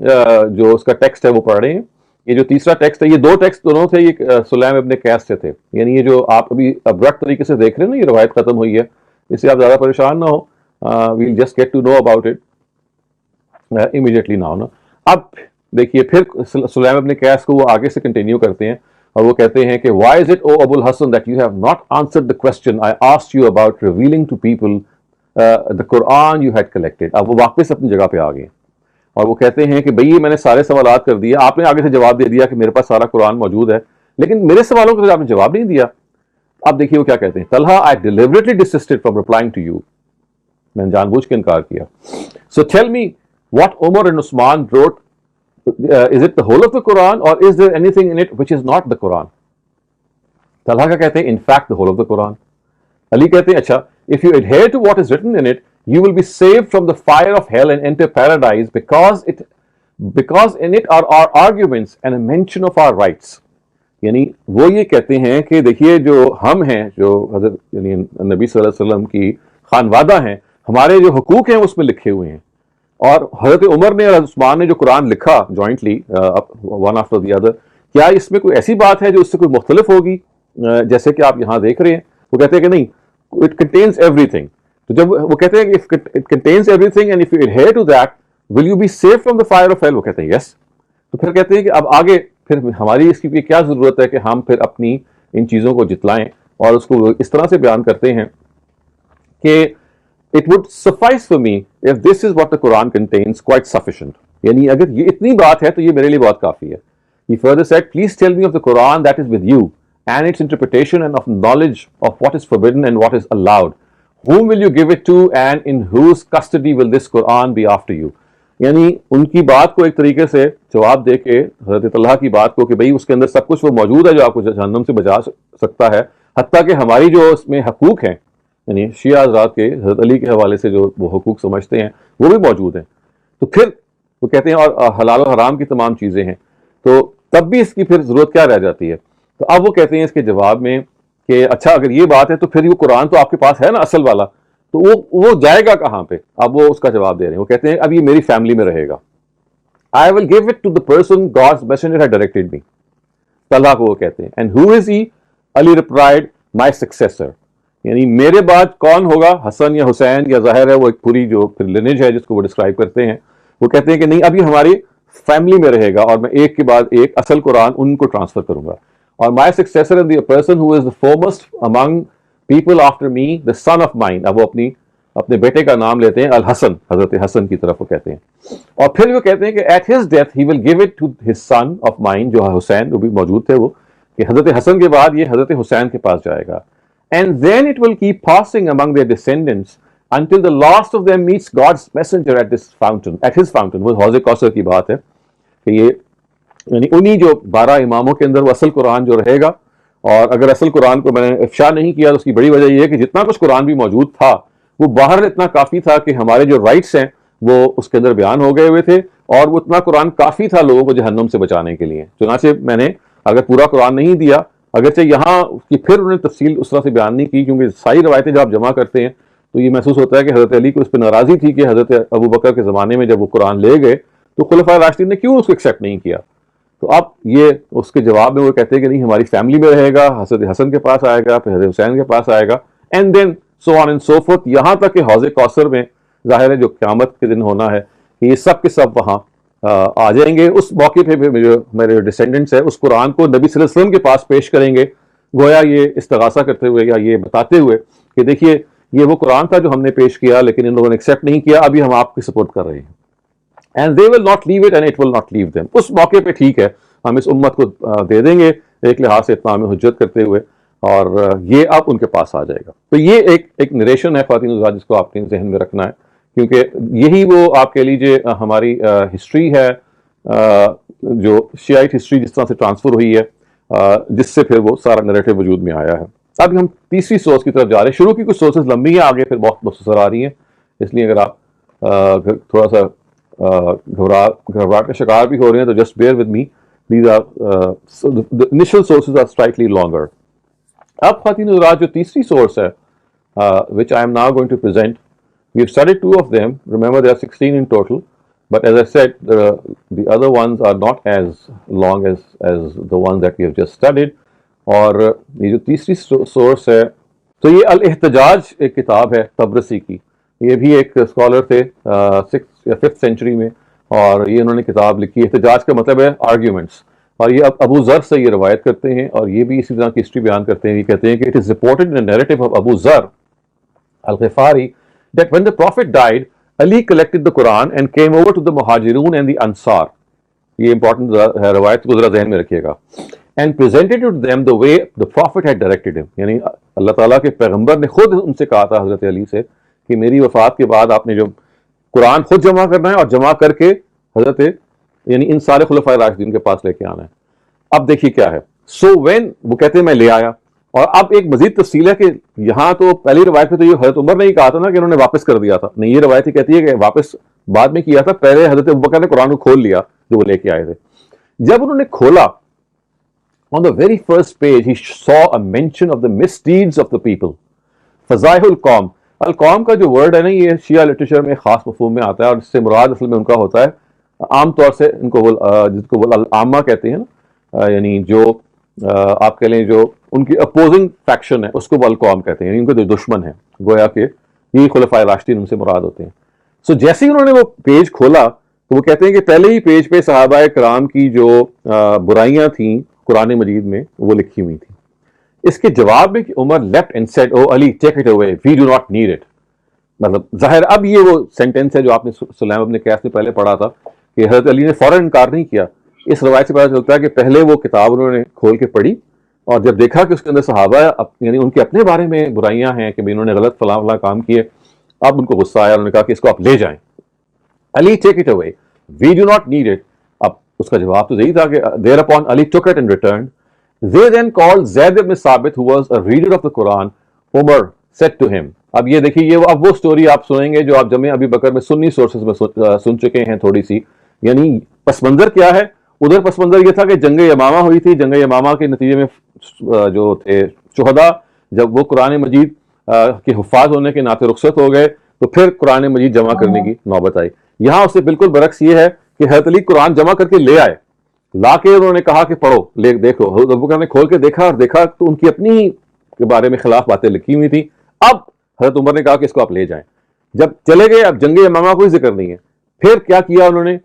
جو اس کا ٹیکسٹ ہے وہ پڑھ رہے ہیں. یہ جو تیسرا ٹیکسٹ ہے, یہ دو ٹیکسٹ دونوں تھے, یہ سلیم ابن قیس سے تھے. یعنی یہ جو آپ ابھی ابرپٹ طریقے سے دیکھ رہے ہیں نا, یہ روایت ختم ہوئی ہے, اس سے آپ زیادہ پریشان نہ ہو. Well just get to know about it immediately now نا. اب دیکھیے پھر سلیم ابن قیس کو وہ آگے سے کنٹینیو کرتے ہیں اور وہ کہتے ہیں کہ why is it O Abul Hasan that you have not answered the question I asked you about revealing to people the Quran you had collected. اب وہ واپس اپنی جگہ پہ آ گئے اور وہ کہتے ہیں کہ بھئی میں نے سارے سوالات کر دیے, آپ نے آگے سے جواب دے دیا کہ میرے پاس سارا قرآن موجود ہے, لیکن میرے سوالوں کا آپ نے جواب نہیں دیا. اب دیکھیے وہ کیا کہتے ہیں, Talha I deliberately desisted from replying to you. میں نے جان بوجھ کے انکار کیا. So tell me what Umar and Usman wrote. Is it the whole of the Quran or is there anything in it which is not the Quran? Talha کا کہتے ہیں in fact the whole of the Quran. علی کہتے ہیں اچھا, if you adhere to what is written in it, you will be saved from the fire of hell and enter paradise because in it are our arguments and a mention of our rights. یعنی وہ یہ کہتے ہیں کہ دیکھیے جو ہم ہیں, جو حضرت یعنی نبی صلی اللہ علیہ وسلم کی خانوادہ ہیں, ہمارے جو حقوق ہیں اس میں لکھے ہوئے ہیں. اور حضرت عمر نے اور حضرت عثمان نے جو قرآن لکھا jointly one after the other, کیا اس میں کوئی ایسی بات ہے جو اس سے کوئی مختلف ہوگی جیسے کہ آپ یہاں دیکھ رہے ہیں؟ وہ کہتے ہیں کہ نہیں, اٹ کنٹینز ایوری تھنگ. تو جب وہ کہتے ہیں کہ it contains every thing and if you adhere to that will you be safe from the fire of hell, وہ کہتے ہیں یس. تو پھر کہتے ہیں کہ اب آگے پھر ہماری اس کی کیا ضرورت ہے کہ ہم پھر اپنی ان چیزوں کو جتلائیں, اور اس کو اس طرح سے بیان کرتے ہیں کہ it would suffice for me if this is what the Quran contains, quite sufficient. یعنی اگر یہ اتنی بات ہے تو یہ میرے لیے بہت کافی ہے. He further said, please tell me of the Quran that is with you and its interpretation and of knowledge of what is forbidden and what is allowed. Whom will you give it to and in whose custody will this Quran be after you? یعنی ان کی بات کو ایک طریقے سے جواب دے کے حضرت طلحہ کی بات کو کہ بھئی اس کے اندر سب کچھ وہ موجود ہے جو آپ کو جہنم سے بچا سکتا ہے, حتیٰ کہ ہماری جو اس میں حقوق ہیں یعنی شیعہ حضرات کے حضرت علی کے حوالے سے جو وہ حقوق سمجھتے ہیں وہ بھی موجود ہیں. تو پھر وہ کہتے ہیں اور حلال و حرام کی تمام چیزیں ہیں, تو تب بھی اس کی پھر ضرورت کیا رہ جاتی ہے؟ تو اب وہ کہتے ہیں اس کے جواب میں کہ اچھا اگر یہ بات ہے تو پھر وہ قرآن تو آپ کے پاس ہے نا اصل والا, تو وہ جائے گا کہاں پہ؟ اب وہ اس کا جواب دے رہے ہیں. وہ کہتے ہیں اب یہ میری فیملی میں رہے گا. I will give it to the person God's messenger had directed me. Talha کو وہ کہتے ہیں. And who is he? Ali replied, my successor. یعنی میرے بعد کون ہوگا, حسن یا حسین یا ظاہر ہے وہ ایک پوری جو پھر لینیج ہے جس کو وہ ڈسکرائب کرتے ہیں. وہ کہتے ہیں کہ نہیں ابھی ہماری فیملی میں رہے گا اور میں ایک کے بعد ایک اصل قرآن ان کو ٹرانسفر کروں گا. اور my successor and the person who is the foremost among people after me, the son of mine. اب وہ اپنے بیٹے کا نام لیتے ہیں الحسن, حضرت حسن کی طرف وہ کہتے ہیں. اور پھر وہ کہتے ہیں کہ at his death he will give it to his son of mine, جو حسین, وہ بھی موجود تھے, وہ کہ حضرت حسن کے بعد یہ حضرت حسین کے پاس جائے گا. And then it will keep passing among their descendants until the last of them meets God's messenger at his fountain. وہ حوض کوثر کی بات ہے کہ یہ یعنی انہی جو 12 اماموں کے اندر وہ اصل قرآن جو رہے گا. اور اگر اصل قرآن کو میں نے افشا نہیں کیا تو اس کی بڑی وجہ یہ ہے کہ جتنا کچھ قرآن بھی موجود تھا وہ باہر اتنا کافی تھا کہ ہمارے جو رائٹس ہیں وہ اس کے اندر بیان ہو گئے ہوئے تھے, اور وہ اتنا قرآن کافی تھا لوگوں کو جہنم سے بچانے کے لیے. چنانچہ میں نے اگر پورا قرآن نہیں دیا، اگرچہ یہاں کی پھر انہوں نے تفصیل اس طرح سے بیان نہیں کی، کیونکہ ساری روایتیں جب آپ جمع کرتے ہیں تو یہ محسوس ہوتا ہے کہ حضرت علی کو اس پہ ناراضی تھی کہ حضرت ابو بکر کے زمانے میں جب وہ قرآن لے گئے تو خلفائے راشدین نے کیوں اس کو ایکسیپٹ نہیں کیا. تو اب یہ اس کے جواب میں وہ کہتے ہیں کہ نہیں، ہماری فیملی میں رہے گا، حضرت حسن کے پاس آئے گا، پھر حضرت حسین کے پاس آئے گا، and then so on and so forth, یہاں تک کہ حوض کوثر میں ظاہر ہے جو قیامت کے دن ہونا ہے کہ یہ سب کے سب وہاں آ جائیں گے. اس موقع پہ میرے ڈسینڈنٹس ہیں اس قرآن کو نبی صلی اللہ علیہ وسلم کے پاس پیش کریں گے، گویا یہ استغاثہ کرتے ہوئے یا یہ بتاتے ہوئے کہ دیکھیے یہ وہ قرآن تھا جو ہم نے پیش کیا لیکن ان لوگوں نے ایکسیپٹ نہیں کیا، ابھی ہم آپ کی سپورٹ کر رہے ہیں. And they will not leave it and it will not leave them. اس موقع پہ ٹھیک ہے ہم اس امت کو دے دیں گے ایک لحاظ سے اتمام حجت کرتے ہوئے، اور یہ اب ان کے پاس آ جائے گا. تو یہ ایک نریشن ہے خواتین حضرات جس کو آپ نے ذہن میں رکھنا ہے، کیونکہ یہی وہ آپ کہہ لیجیے ہماری ہسٹری ہے جو شیعائٹ ہسٹری جس طرح سے ٹرانسفر ہوئی ہے، جس سے پھر وہ سارا نریٹو وجود میں آیا ہے. اب ہم تیسری سورس کی طرف جا رہے ہیں. شروع کی کچھ سورسز لمبی ہیں، آگے پھر بہت مختصر آ رہی ہیں، اس لیے اگر آپ تھوڑا سا گھبراہٹ کا شکار بھی ہو رہے ہیں تو just bear with me. These are initial sources are slightly longer. اب خواتین حضرات جو تیسری سورس ہے which I am now going to present, we have studied 2 of them. Remember there are 16 in total, but as I said the other ones are not as long as the ones that we have just studied. اور یہ جو تیسری source ہے تو یہ الاحتجاج ایک کتاب ہے طبرسی کی. یہ بھی ایک اسکالر تھے 6th یا 5th سینچری میں، اور یہ انہوں نے کتاب لکھی. احتجاج کا مطلب ہے آرگیومنٹس، اور یہ ابو ذر سے یہ روایت کرتے ہیں، اور یہ بھی اسی طرح کی ہسٹری بیان کرتے ہیں. یہ کہتے ہیں کہ it is reported in narrative of Abu Dharr al Ghifari that when the prophet died, Ali collected the Quran and came over to the Muhajirun and the Ansar. یہ امپورٹنٹ ہے، روایت کو ذرا ذہن میں رکھیے گا. And presented to them the way the prophet had directed him. یعنی اللہ تعالیٰ کے پیغمبر نے خود ان سے کہا تھا حضرت علی سے کہ میری وفات کے بعد آپ نے جو قرآن خود جمع کرنا ہے اور جمع کر کے حضرت یعنی ان سارے خلفائے راشدین کے پاس لے کے آنا ہے. اب دیکھیے کیا ہے. سو وین وہ کہتے ہیں میں لے آیا، اور اب ایک مزید تفصیل ہے کہ یہاں تو پہلی روایت میں تو یہ حضرت عمر نے ہی کہا تھا نا کہ انہوں نے واپس کر دیا تھا. نہیں، یہ روایت ہی کہتی ہے کہ واپس بعد میں کیا تھا، پہلے حضرت ابوبکر نے قرآن کو کھول لیا جو وہ لے کے آئے تھے. جب انہوں نے کھولا on the very first page he saw a mention of the misdeeds of the people. فضائح القوم. القوم کا جو ورڈ ہے نا یہ شیعہ لٹریچر میں خاص مفہوم میں آتا ہے، اور اس سے مراد اصل میں ان کا ہوتا ہے عام طور سے ان کو جس کو وہ العامہ کہتے ہیں نا، یعنی جو آپ کہہ لیں جو ان کی اپوزنگ فیکشن ہے اس کو وہ القوم کہتے ہیں، یعنی ان کے جو دشمن ہیں، گویا کہ یہی خلفائے راشدین ان سے مراد ہوتے ہیں. سو جیسے ہی انہوں نے وہ پیج کھولا تو وہ کہتے ہیں کہ پہلے ہی پیج پہ صحابہ کرام کی جو برائیاں تھیں قرآن مجید میں وہ لکھی ہوئی تھیں. اس کے جواب میں کہ Umar left and said O Ali take it away we do not need it. مطلب ظاہر اب یہ وہ سینٹینس ہے جو آپ نے سلیم ابن قیس سے پہلے پڑھا تھا کہ حضرت علی نے فوراً انکار نہیں کیا. اس روایت سے پتہ چلتا ہے کہ پہلے وہ کتاب انہوں نے کھول کے پڑھی، اور جب دیکھا کہ اس کے اندر صحابہ یعنی ان کے اپنے بارے میں برائیاں ہیں کہ انہوں نے غلط فلاں فلاں کام کیے، اب ان کو غصہ آیا، انہوں نے کہا کہ اس کو آپ لے جائیں. Ali take it away we do not need it. اب اس کا جواب تو یہی تھا کہ دیر upon Ali took it and returned. They then called Zayd ibn Sabit who was a reader of the Quran. Umar said to him. اب یہ دیکھیے یہ اب وہ سٹوری آپ سنیں گے جو آپ جمع ابی بکر میں سنی سورسز میں سن چکے ہیں تھوڑی سی. یعنی پس منظر کیا ہے؟ ادھر پس منظر یہ تھا کہ جنگ یمامہ ہوئی تھی، جنگ یمامہ کے نتیجے میں جو تھے شہداء جب وہ قرآن مجید کے حفاظ ہونے کے ناطے رخصت ہو گئے تو پھر قرآن مجید جمع کرنے کی نوبت آئی. یہاں اس سے بالکل برعکس یہ ہے کہ حضرت علی قرآن جمع کر کے لے آئے، لا کے انہوں نے کہا کہ پڑھو دیکھو. حضرت ابوبکر نے کھول کے دیکھا تو ان کی اپنی کے بارے میں خلاف باتیں لکھی ہوئی تھیں. اب حضرت عمر نے کہا کہ اس کو آپ لے جائیں. جب چلے گئے اب جنگ یمامہ کوئی ذکر نہیں ہے. پھر کیا کیا انہوں نے؟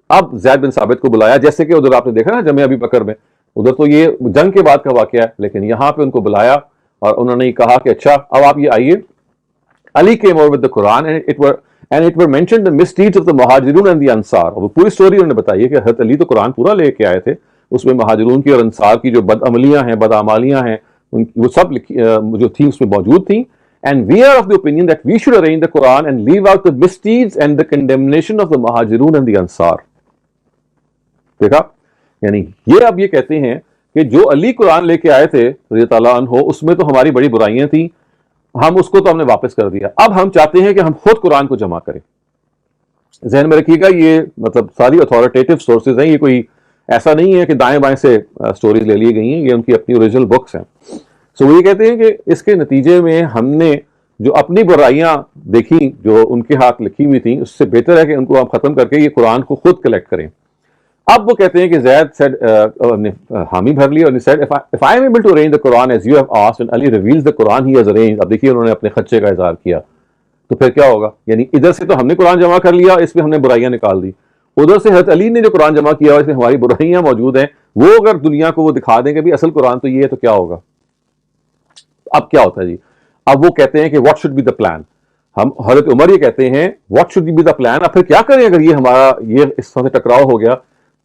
اب زید بن ثابت کو بلایا، جیسے کہ ادھر آپ نے دیکھا نا جمع ابی بکر میں، ادھر تو یہ جنگ کے بعد کا واقعہ ہے، لیکن یہاں پہ ان کو بلایا اور انہوں نے کہا کہ اچھا اب آپ یہ آئیے. علی came over with the Quran and it were mentioned the misdeeds of the Muhajirun and the Ansar. اور وہ پوری سٹوری انہوں نے بتائی ہے کہ حضرت علی تو قرآن پورا لے کے آئے تھے، اس میں مہاجرون کی اور انصار کی جو بد عملیاں ہیں، بد اعمالیاں ہیں، وہ سب جو تھیں اس میں موجود تھیں. And we are of the opinion that we should arrange the Quran and leave out the misdeeds and the condemnation of the Muhajirun and the Ansar. دیکھا، یعنی یہ اب یہ کہتے ہیں کہ جو علی قرآن لے کے آئے تھے رضی اللہ عنہ اس میں تو ہماری بڑی برائیاں تھیں، ہم اس کو تو ہم نے واپس کر دیا، اب ہم چاہتے ہیں کہ ہم خود قرآن کو جمع کریں. ذہن میں رکھیے گا یہ مطلب ساری اتھارٹیٹیو سورسز ہیں, یہ کوئی ایسا نہیں ہے کہ دائیں بائیں سے سٹوریز لے لی گئی ہیں, یہ ان کی اپنی اوریجنل بکس ہیں. سو وہ یہ کہتے ہیں کہ اس کے نتیجے میں ہم نے جو اپنی برائیاں دیکھی جو ان کے ہاتھ لکھی ہوئی تھیں, اس سے بہتر ہے کہ ان کو ہم ختم کر کے یہ قرآن کو خود کلیکٹ کریں. اب وہ کہتے ہیں کہ زید said, نے حامی بھر لی اور said if I am able to arrange the Quran as you have asked and Ali reveals the Quran he has arranged. اب دیکھیے انہوں نے اپنے خدشے کا اظہار کیا, تو پھر کیا ہوگا؟ یعنی ادھر سے تو ہم نے قرآن جمع کر لیا, اس میں ہم نے برائیاں نکال دی, ادھر سے حضرت علی نے جو قرآن جمع کیا اس میں ہماری برائیاں موجود ہیں, وہ اگر دنیا کو وہ دکھا دیں کہ بھی اصل قرآن تو یہ ہے, تو کیا ہوگا؟ اب کیا ہوتا ہے جی؟ اب وہ کہتے ہیں کہ what should be the plan. ہم حضرت عمر یہ کہتے ہیں what should be the plan, اب پھر کیا کریں اگر یہ ہمارا یہ اس طرح سے ٹکراؤ ہو گیا؟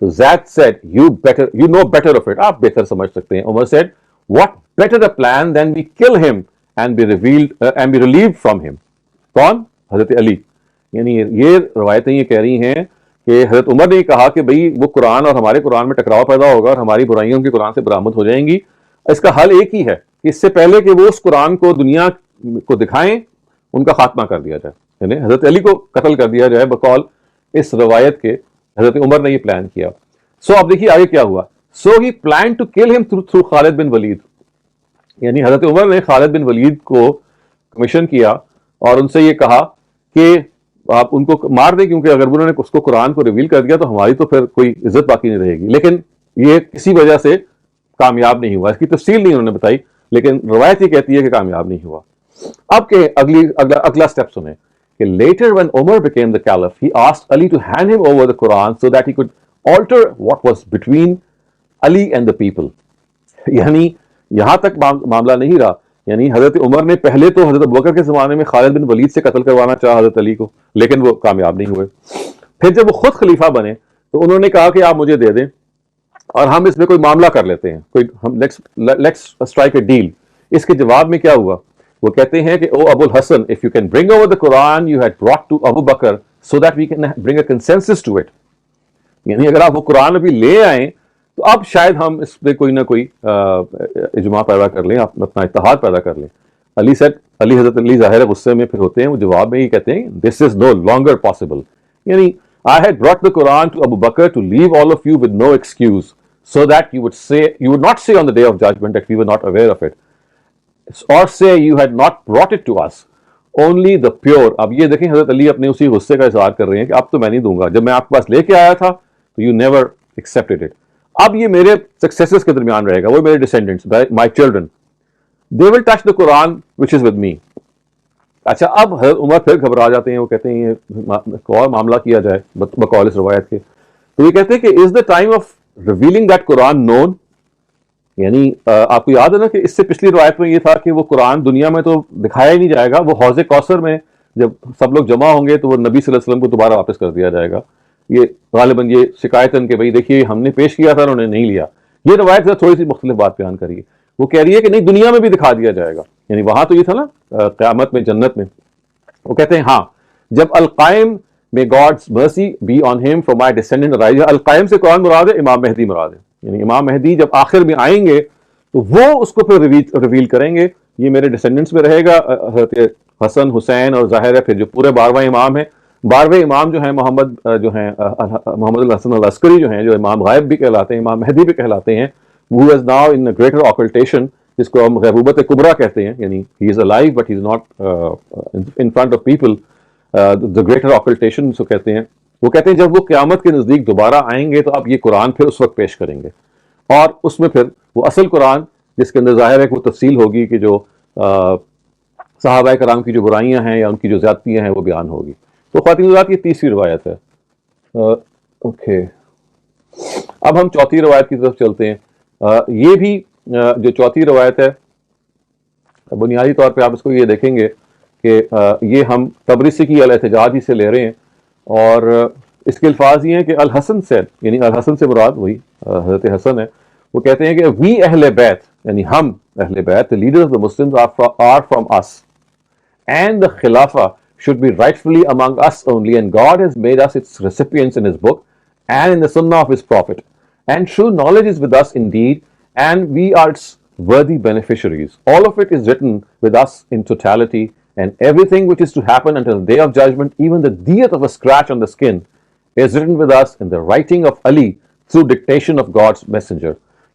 تو زید said you know better of it, آپ بہتر سمجھ سکتے ہیں. عمر said what better a plan than we kill him and be relieved from him. کون؟ حضرت علی. یعنی یہ روایتیں یہ کہہ رہی ہیں کہ حضرت عمر نے کہا کہ بھئی وہ قرآن اور ہمارے قرآن میں ٹکراؤ پیدا ہوگا اور ہماری برائیوں کے قرآن سے برآمد ہو جائیں گی. اس کا حل ایک ہی ہے کہ اس سے پہلے کہ وہ اس قرآن کو دنیا کو دکھائیں, ان کا خاتمہ کر دیا جائے, یعنی حضرت علی کو قتل کر دیا جائے بقول اس روایت کے. حضرت عمر نے یہ پلان کیا. سو اب دیکھیے آگے کیا ہوا. سو ہی پلان ٹو کل ہم تھرو خالد بن ولید. یعنی حضرت عمر نے خالد بن ولید کو کمیشن کیا اور ان سے یہ کہا کہ آپ ان کو مار دیں, کیونکہ اگر انہوں نے اس کو قرآن کو ریویل کر دیا تو ہماری تو پھر کوئی عزت باقی نہیں رہے گی. لیکن یہ کسی وجہ سے کامیاب نہیں ہوا, اس کی تفصیل نہیں انہوں نے بتائی, لیکن روایت یہ کہتی ہے کہ کامیاب نہیں ہوا. اب کہ اگلا سٹیپ سنیں کہ later when Umar became the caliph, he asked Ali to hand him over the Quran so that he could alter what was between Ali and the people. یعنی یہاں تک معاملہ نہیں رہا. یعنی حضرت عمر نے پہلے تو حضرت ابوبکر کے زمانے میں خالد بن ولید سے قتل کروانا چاہا حضرت علی کو, لیکن وہ کامیاب نہیں ہوئے. پھر جب وہ خود خلیفہ بنے تو انہوں نے کہا کہ آپ مجھے دے دیں اور ہم اس میں کوئی معاملہ کر لیتے ہیں, کوئی ہم لیٹس اسٹرائک اے ڈیل. اس کے جواب میں کیا ہوا؟ وہ کہتے ہیں کہ او ابو الحسن, if you can bring over the Quran you had brought to Abu Bakr so that we can bring a consensus to it. یعنی اگر آپ وہ قرآن ابھی لے آئیں تو اب شاید ہم اس پہ کوئی نہ کوئی اجماع پیدا کر لیں, اپنا اتحاد پیدا کر لیں. علی حضرت علی ظاہر غصے میں پھر ہوتے ہیں, وہ جواب میں یہ کہتے ہیں this is no longer possible. یعنی I had brought the Quran to Abu Bakr to leave all of you with no excuse so that you would not say on the day of judgment that we were not aware of it. Or say you had not brought it to us, only the pure. اب یہ دیکھیں حضرت علی اپنے اسی غصے کا اظہار کر رہے ہیں کہ اب تو میں نہیں دوں گا, جب میں آپ کے پاس لے کے آیا تھا تو you never accepted it. اب یہ میرے سکسیسز کے درمیان رہے گا, وہ میرے descendants, my children, they will touch the Quran which is with me. اچھا اب حضرت عمر پھر گھبرا جاتے ہیں, وہ کہتے ہیں یہ اور معاملہ کیا جائے بقول اس روایت کے. تو یہ کہتے ہیں کہ is the time of revealing that Quran known. یعنی آپ کو یاد ہے نا کہ اس سے پچھلی روایت میں یہ تھا کہ وہ قرآن دنیا میں تو دکھایا ہی نہیں جائے گا, وہ حوض کوثر میں جب سب لوگ جمع ہوں گے تو وہ نبی صلی اللہ علیہ وسلم کو دوبارہ واپس کر دیا جائے گا. یہ غالباً یہ شکایتاً کہ بھئی دیکھیے ہم نے پیش کیا تھا انہوں نے نہیں لیا. یہ روایت سے تھوڑی سی مختلف بات بیان کری ہے, وہ کہہ رہی ہے کہ نہیں دنیا میں بھی دکھا دیا جائے گا. یعنی وہاں تو یہ تھا نا قیامت میں جنت میں. وہ کہتے ہیں ہاں جب القائم may God's mercy be on him from my descendant arise. القائم سے قرآن مراد ہے, امام مہدی مراد ہے. یعنی امام مہدی جب آخر میں آئیں گے تو وہ اس کو پھر ریویل کریں گے, یہ میرے ڈسینڈنٹس میں رہے گا, حضرت حسن حسین اور ظاہر ہے پھر جو پورے 12واں امام ہیں. 12ویں امام جو ہیں محمد الحسن العسکری جو ہیں, جو امام غائب بھی کہلاتے ہیں, امام مہدی بھی کہلاتے ہیں, who is now in a greater occultation, جس کو ہم غیبوبت کبریٰ کہتے ہیں. یعنی he is alive but he is not in front of people, the greater occultation جو کہتے ہیں. وہ کہتے ہیں جب وہ قیامت کے نزدیک دوبارہ آئیں گے تو اب یہ قرآن پھر اس وقت پیش کریں گے, اور اس میں پھر وہ اصل قرآن جس کے اندر ظاہر ہے کہ وہ تفصیل ہوگی کہ جو صحابہ کرام کی جو برائیاں ہیں یا ان کی جو زیادتیاں ہیں وہ بیان ہوگی. تو خواتین حضرات یہ تیسری روایت ہے. اوکے, اب ہم چوتھی روایت کی طرف چلتے ہیں. یہ بھی جو چوتھی روایت ہے بنیادی طور پہ آپ اس کو یہ دیکھیں گے کہ یہ ہم طبرسی کی الاحتجاج ہی سے لے رہے ہیں, اور اس کے الفاظ یہ ہیں کہ الحسن سے, یعنی الحسن سے مراد وہی حضرت حسن ہے, وہ کہتے ہیں کہ وی اہل بیت, یعنی ہم اہل بیت, the leaders of the Muslims are from us and the Khilafah should be rightfully among us only, and God has made us its recipients in his book and in the sunnah of his prophet, and true knowledge is with us indeed and we are its worthy beneficiaries. All of it is written with us in totality and everything which is to happen until the day of judgment, even the death of a scratch on the skin, is written with us in the writing of Ali through dictation of God's messenger.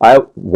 I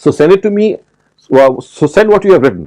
So send it to me, so send what you have written,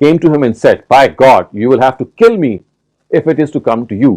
came to him and said, by God, you will have to kill me if it is to come to you.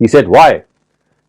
He said, why?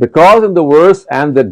Because in the verse and the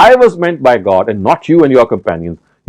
I was meant by God and not you and your companions.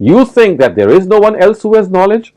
"You think that there is no one else who has knowledge?"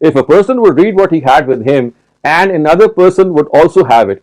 If a person would read what he had with him and another person would also have it,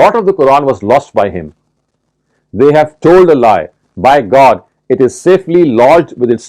lot of the Quran was lost by him. They have told a lie. By God, it is safely lodged with its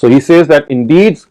So he says that indeed,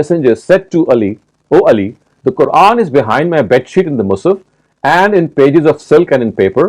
messenger said to Ali, O Ali, the Quran is behind my bedsheet in the mushaf and in pages of silk and in paper.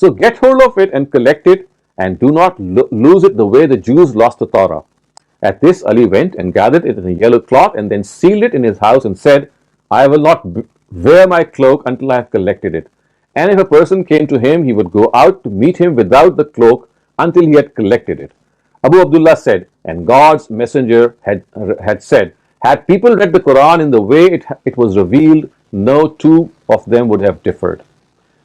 So get hold of it and collect it, and do not lose it the way the Jews lost the Torah. At this, Ali went and gathered it in a yellow cloth and then sealed it in his house and said, I will not wear my cloak until I have collected it. And if a person came to him, he would go out to meet him without the cloak until he had collected it. Abu Abdullah said, and God's messenger had said, had people read the Quran in the way it was revealed, no two of them would have differed.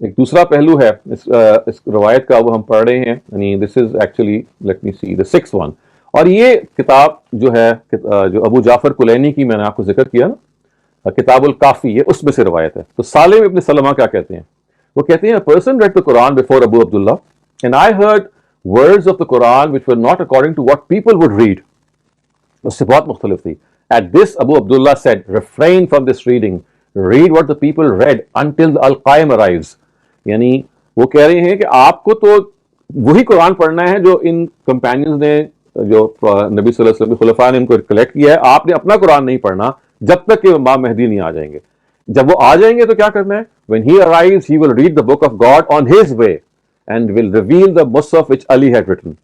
ایک دوسرا پہلو ہے اس روایت کا، وہ ہم پڑھ رہے ہیں، یعنی this is actually let me see the sixth one. اور یہ کتاب جو ہے جو ابو جعفر کلینی کی میں نے آپ کو ذکر کیا نا، کتاب الکافی، یہ اس میں سے روایت ہے. تو سالم ابن سلمہ کیا کہتے ہیں؟ وہ کہتے ہیں a person read the Quran before Abu Abdullah and I heard words of the Quran which were not according to what people would read. اس سے بہت مختلف تھی. At this Abu Abdullah said, refrain from this reading. Read what the people read until the Al-Qaim arrives. یعنی وہ کہہ رہے ہیں کہ آپ کو تو وہی قرآن پڑھنا ہے جو ان کمپینینز نے، جو نبی صلی اللہ علیہ وسلم کے خلفاء نے ان کو کلیکٹ کیا ہے. آپ نے اپنا قرآن نہیں پڑھنا جب تک کہ امام مہدی نہیں آ جائیں گے. جب وہ آ جائیں گے تو کیا کرنا ہے؟ when he arrives he will read the book of God on his way and will reveal the mushaf which Ali had written.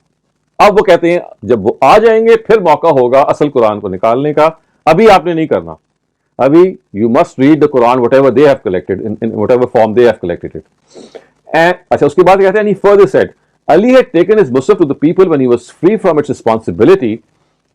اب وہ کہتے ہیں جب وہ آ جائیں گے پھر موقع ہوگا اصل قرآن کو نکالنے کا، ابھی آپ نے نہیں کرنا. ابھی you must read the Quran whatever they have collected in whatever form they have collected it. اچھا اس کے بعد کہتے ہیں he further said Ali had taken his mushaf to the people when he was free from its responsibility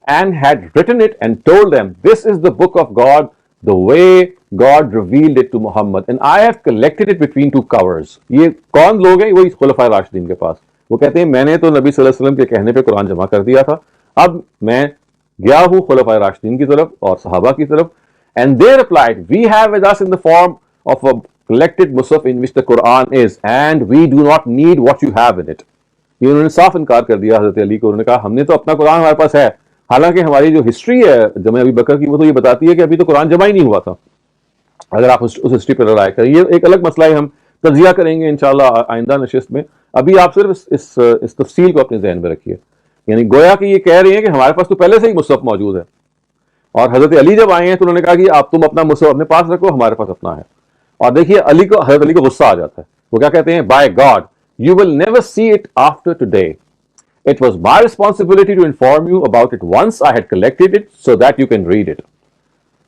and had written it and told them this is the book of God the way God revealed it to Muhammad and I have collected it between two covers. یہ کون لوگ ہیں؟ وہی خلفائے راشدین کے پاس. وہ کہتے ہیں میں نے تو نبی صلی اللہ علیہ وسلم کے کہنے پہ قرآن جمع کر دیا تھا، اب میں گیا ہوں خلفائے راشدین کی طرف اور صحابہ کی طرف. And they replied, we have with us in the form of a collected mushaf in which the Quran is and we do not need what you have in it. یہ انہوں نے صاف انکار کر دیا حضرت علی کو. انہوں نے کہا ہم نے تو اپنا قرآن ہمارے پاس ہے، حالانکہ ہماری جو ہسٹری ہے جمع ابی بکر کی وہ تو یہ بتاتی ہے کہ ابھی تو قرآن جمع ہی نہیں ہوا تھا. اگر آپ اس ہسٹری پہ رائے کریں، یہ ایک الگ مسئلہ ہے، ہم تجزیہ کریں گے انشاءاللہ آئندہ نشست میں. ابھی آپ صرف اس تفصیل کو اپنے ذہن میں رکھیے. یعنی گویا کہ یہ کہہ رہے ہیں کہ ہمارے پاس تو پہلے سے ہی مصحف موجود ہے، اور حضرت علی جب آئے ہیں تو انہوں نے کہا کہ آپ تم اپنا مصحف اپنے پاس رکھو، ہمارے پاس اپنا ہے. اور دیکھیے حضرت علی کو غصہ آ جاتا ہے. وہ کیا کہتے ہیں؟ By God you will never see it after today. It was my responsibility to inform you about it once I had collected it so that you can read it.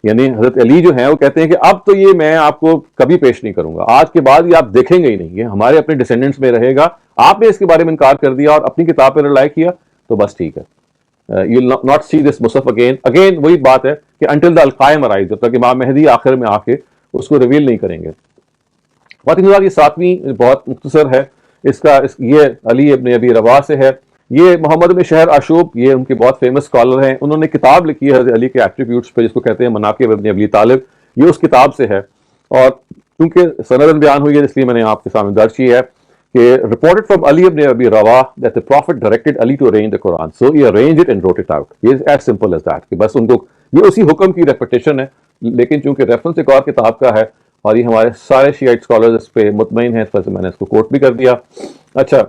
یعنی حضرت علی جو ہیں وہ کہتے ہیں کہ اب تو یہ میں آپ کو کبھی پیش نہیں کروں گا، آج کے بعد یہ آپ دیکھیں گے ہی نہیں، یہ ہمارے اپنے ڈیسینڈنٹس میں رہے گا. آپ نے اس کے بارے میں انکار کر دیا اور اپنی کتاب پہ رلائے کیا تو بس ٹھیک ہے. You will not see this mushaf again وہی بات ہے کہ until the Al-Qaim arrives، جب تک امام مہدی آخر میں آ کے اس کو ریویل نہیں کریں گے. یہ ساتویں بہت مختصر ہے، یہ علی ابن ابی رواح سے ہے. یہ محمد بن شہر آشوب، یہ ان کے بہت فیمس اسکالر ہیں، انہوں نے کتاب لکھی ہے حضرت علی کے ایٹریبیوٹس پہ جس کو کہتے ہیں مناقب ابن ابی طالب. یہ اس کتاب سے ہے، اور کیونکہ سندن بیان ہوئی ہے اس لیے میں نے آپ کے سامنے درج کی ہے کہ reported from Ali ibn Abi Rawah that the Prophet directed Ali to arrange the Quran. So he arranged it and wrote it out. یہ as simple as that کہ بس ان کو یہ اسی حکم کی ریپیٹیشن ہے، لیکن چونکہ ریفرنس ایک اور کتاب کا ہے اور یہ ہمارے سارے شیعہ اسکالرز اس پہ مطمئن ہیں، اس وجہ سے میں نے اس کو کوٹ بھی کر دیا. اچھا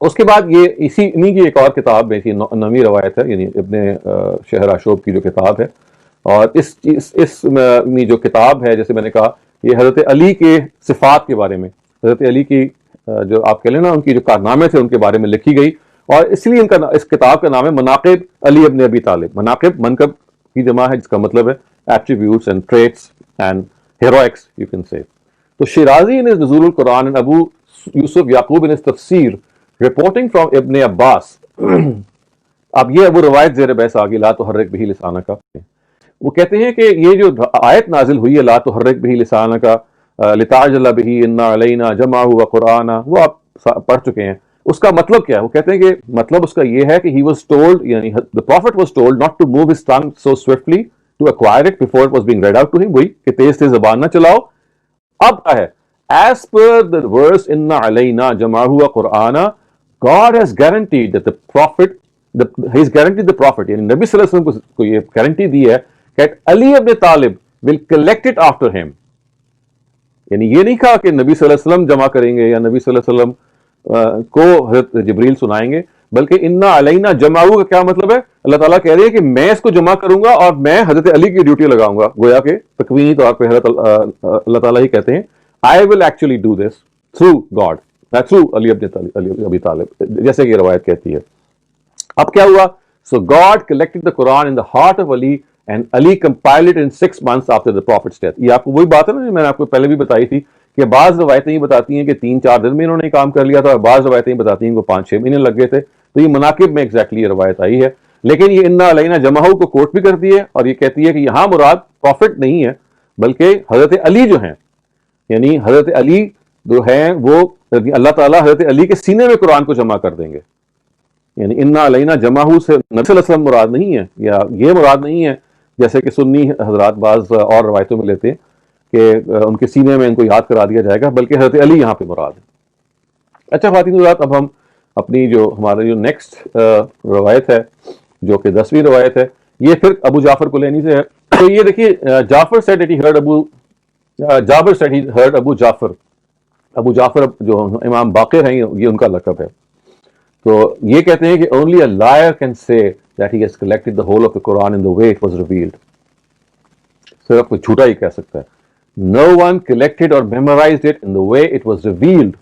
اس کے بعد یہ انہی کی ایک اور کتاب میں نویں روایت ہے، یعنی ابن شہر آشوب کی جو کتاب ہے. اور اس میں جو کتاب ہے جیسے میں نے کہا یہ حضرت علی کے صفات کے بارے میں، حضرت علی کی جو آپ کہہ لیں نا ان کی جو کارنامے تھے ان کے بارے میں لکھی گئی، اور اس لیے اس کتاب کا نام ہے مناقب علی ابن ابی طالب. مناقب منقب کی جمع ہے جس کا مطلب ہے attributes and traits and heroics you can say. تو شیرازی ان نزول القرآن اینڈ ابو یوسف یعقوب ان تفسیر رپورٹنگ فرام ابن عباس. اب یہ ابو روایت زیر بحث آگی لا تحرک بہ لسانک کا. وہ کہتے ہیں کہ یہ جو آیت نازل ہوئی ہے لا تحرک بہ لسانک کا لتعجل بہ ان علینا جمعہ وقرآنہ، وہ آپ پڑھ چکے ہیں. اس کا مطلب کیا ہے؟ وہ کہتے ہیں کہ مطلب اس کا یہ ہے کہ he was told، یعنی the prophet was told not to move his tongue so swiftly to acquire it before it was being read out to him. وہی کہ تیز تیز زبان نہ چلاؤ. اب کیا ہے؟ as per the verse ان علینا جمعہ وقرآنہ God has guaranteed that the prophet he's guaranteed the prophet، یعنی نبی صلی اللہ علیہ وسلم کو یہ گارنٹی دی ہے کہ علی ابن طالب will collect it after him. یعنی یہ نہیں کہا کہ نبی صلی اللہ علیہ وسلم جمع کریں گے یا نبی صلی اللہ علیہ وسلم کو حضرت جبریل سنائیں گے، بلکہ انا علینا جمعہ کا کیا مطلب ہے؟ اللہ تعالیٰ کہہ رہے ہیں کہ میں اس کو جمع کروں گا اور میں حضرت علی کی ڈیوٹی لگاؤں گا. گویا کہ تکوینی طور پہ حضرت اللہ تعالیٰ ہی کہتے ہیں I will actually do this through God، through علی ابی طالب، جیسے کہ یہ روایت کہتی ہے. اب کیا ہوا؟ So God collected the Quran in the heart of Ali and Ali compiled it in 6 months after the prophet's death. یہ آپ کو وہی بات ہے نا میں نے آپ کو پہلے بھی بتائی تھی کہ بعض روایتیں یہ بتاتی ہیں کہ 3-4 دن میں انہوں نے کام کر لیا تھا، اور بعض روایتیں بتاتی ہیں کہ 5-6 مہینے لگ گئے تھے. تو یہ مناقب میں ایگزیکٹلی یہ روایت آئی ہے. لیکن یہ انا علینا جمعہ کو کوٹ بھی کرتی ہے، اور یہ کہتی ہے کہ یہاں مراد پروفٹ نہیں ہے بلکہ حضرت علی جو ہیں، یعنی حضرت علی جو ہیں وہ اللہ تعالیٰ حضرت علی کے سینے میں قرآن کو جمع کر دیں گے. یعنی انا علینا جمعہ سے نبی صلی اللہ علیہ وسلم مراد نہیں ہے، یا یہ مراد نہیں ہے جیسے کہ سنی حضرات بعض اور روایتوں میں لیتے ہیں کہ ان کے سینے میں ان کو یاد کرا دیا جائے گا، بلکہ حضرت علی یہاں پہ مراد ہے. اچھا خواتین حضرات، اب ہم اپنی جو ہمارا جو نیکسٹ روایت ہے جو کہ 10ویں روایت ہے، یہ پھر ابو جعفر کلینی سے ہے. تو یہ دیکھیے جعفر said that he heard Jabir said he heard ابو جعفر جو امام باقر ہیں یہ ان کا لقب ہے. تو یہ کہتے ہیں کہ only a liar can say that he has collected the whole of the Quran in the way it was revealed. صرف کوئی جھوٹا ہی کہہ سکتا ہے. No one collected or memorized it in the way it was revealed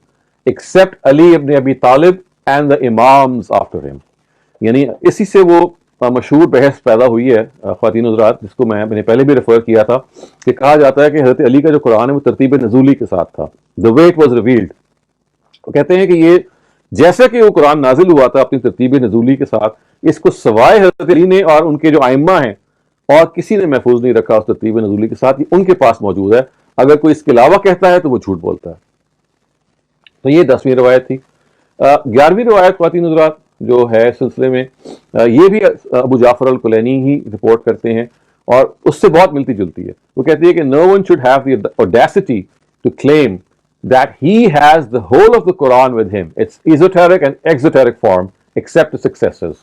except Ali ibn Abi Talib and the imams after him. یعنی اسی سے وہ مشہور بحث پیدا ہوئی ہے خواتین حضرات، جس کو میں نے پہلے بھی ریفر کیا تھا، کہ کہا جاتا ہے کہ حضرت علی کا جو قرآن ہے وہ ترتیب نزولی کے ساتھ تھا. The way it was revealed. وہ کہتے ہیں کہ یہ جیسا کہ وہ قرآن نازل ہوا تھا اپنی ترتیب نزولی کے ساتھ، اس کو سوائے حضرت علی نے اور ان کے جو ائمہ ہیں اور کسی نے محفوظ نہیں رکھا اس ترتیب نزولی کے ساتھ. یہ ان کے پاس موجود ہے، اگر کوئی اس کے علاوہ کہتا ہے تو وہ جھوٹ بولتا ہے. تو یہ 10ویں روایت تھی. 11ویں روایت خواتین حضرات جو ہے سلسلے میں، یہ بھی ابو جعفر الکلینی ہی رپورٹ کرتے ہیں اور اس سے بہت ملتی جلتی ہے. وہ کہتی ہے کہ no one should have the audacity to claim that he has the whole of the Quran with him, its esoteric and exoteric form, except the successors.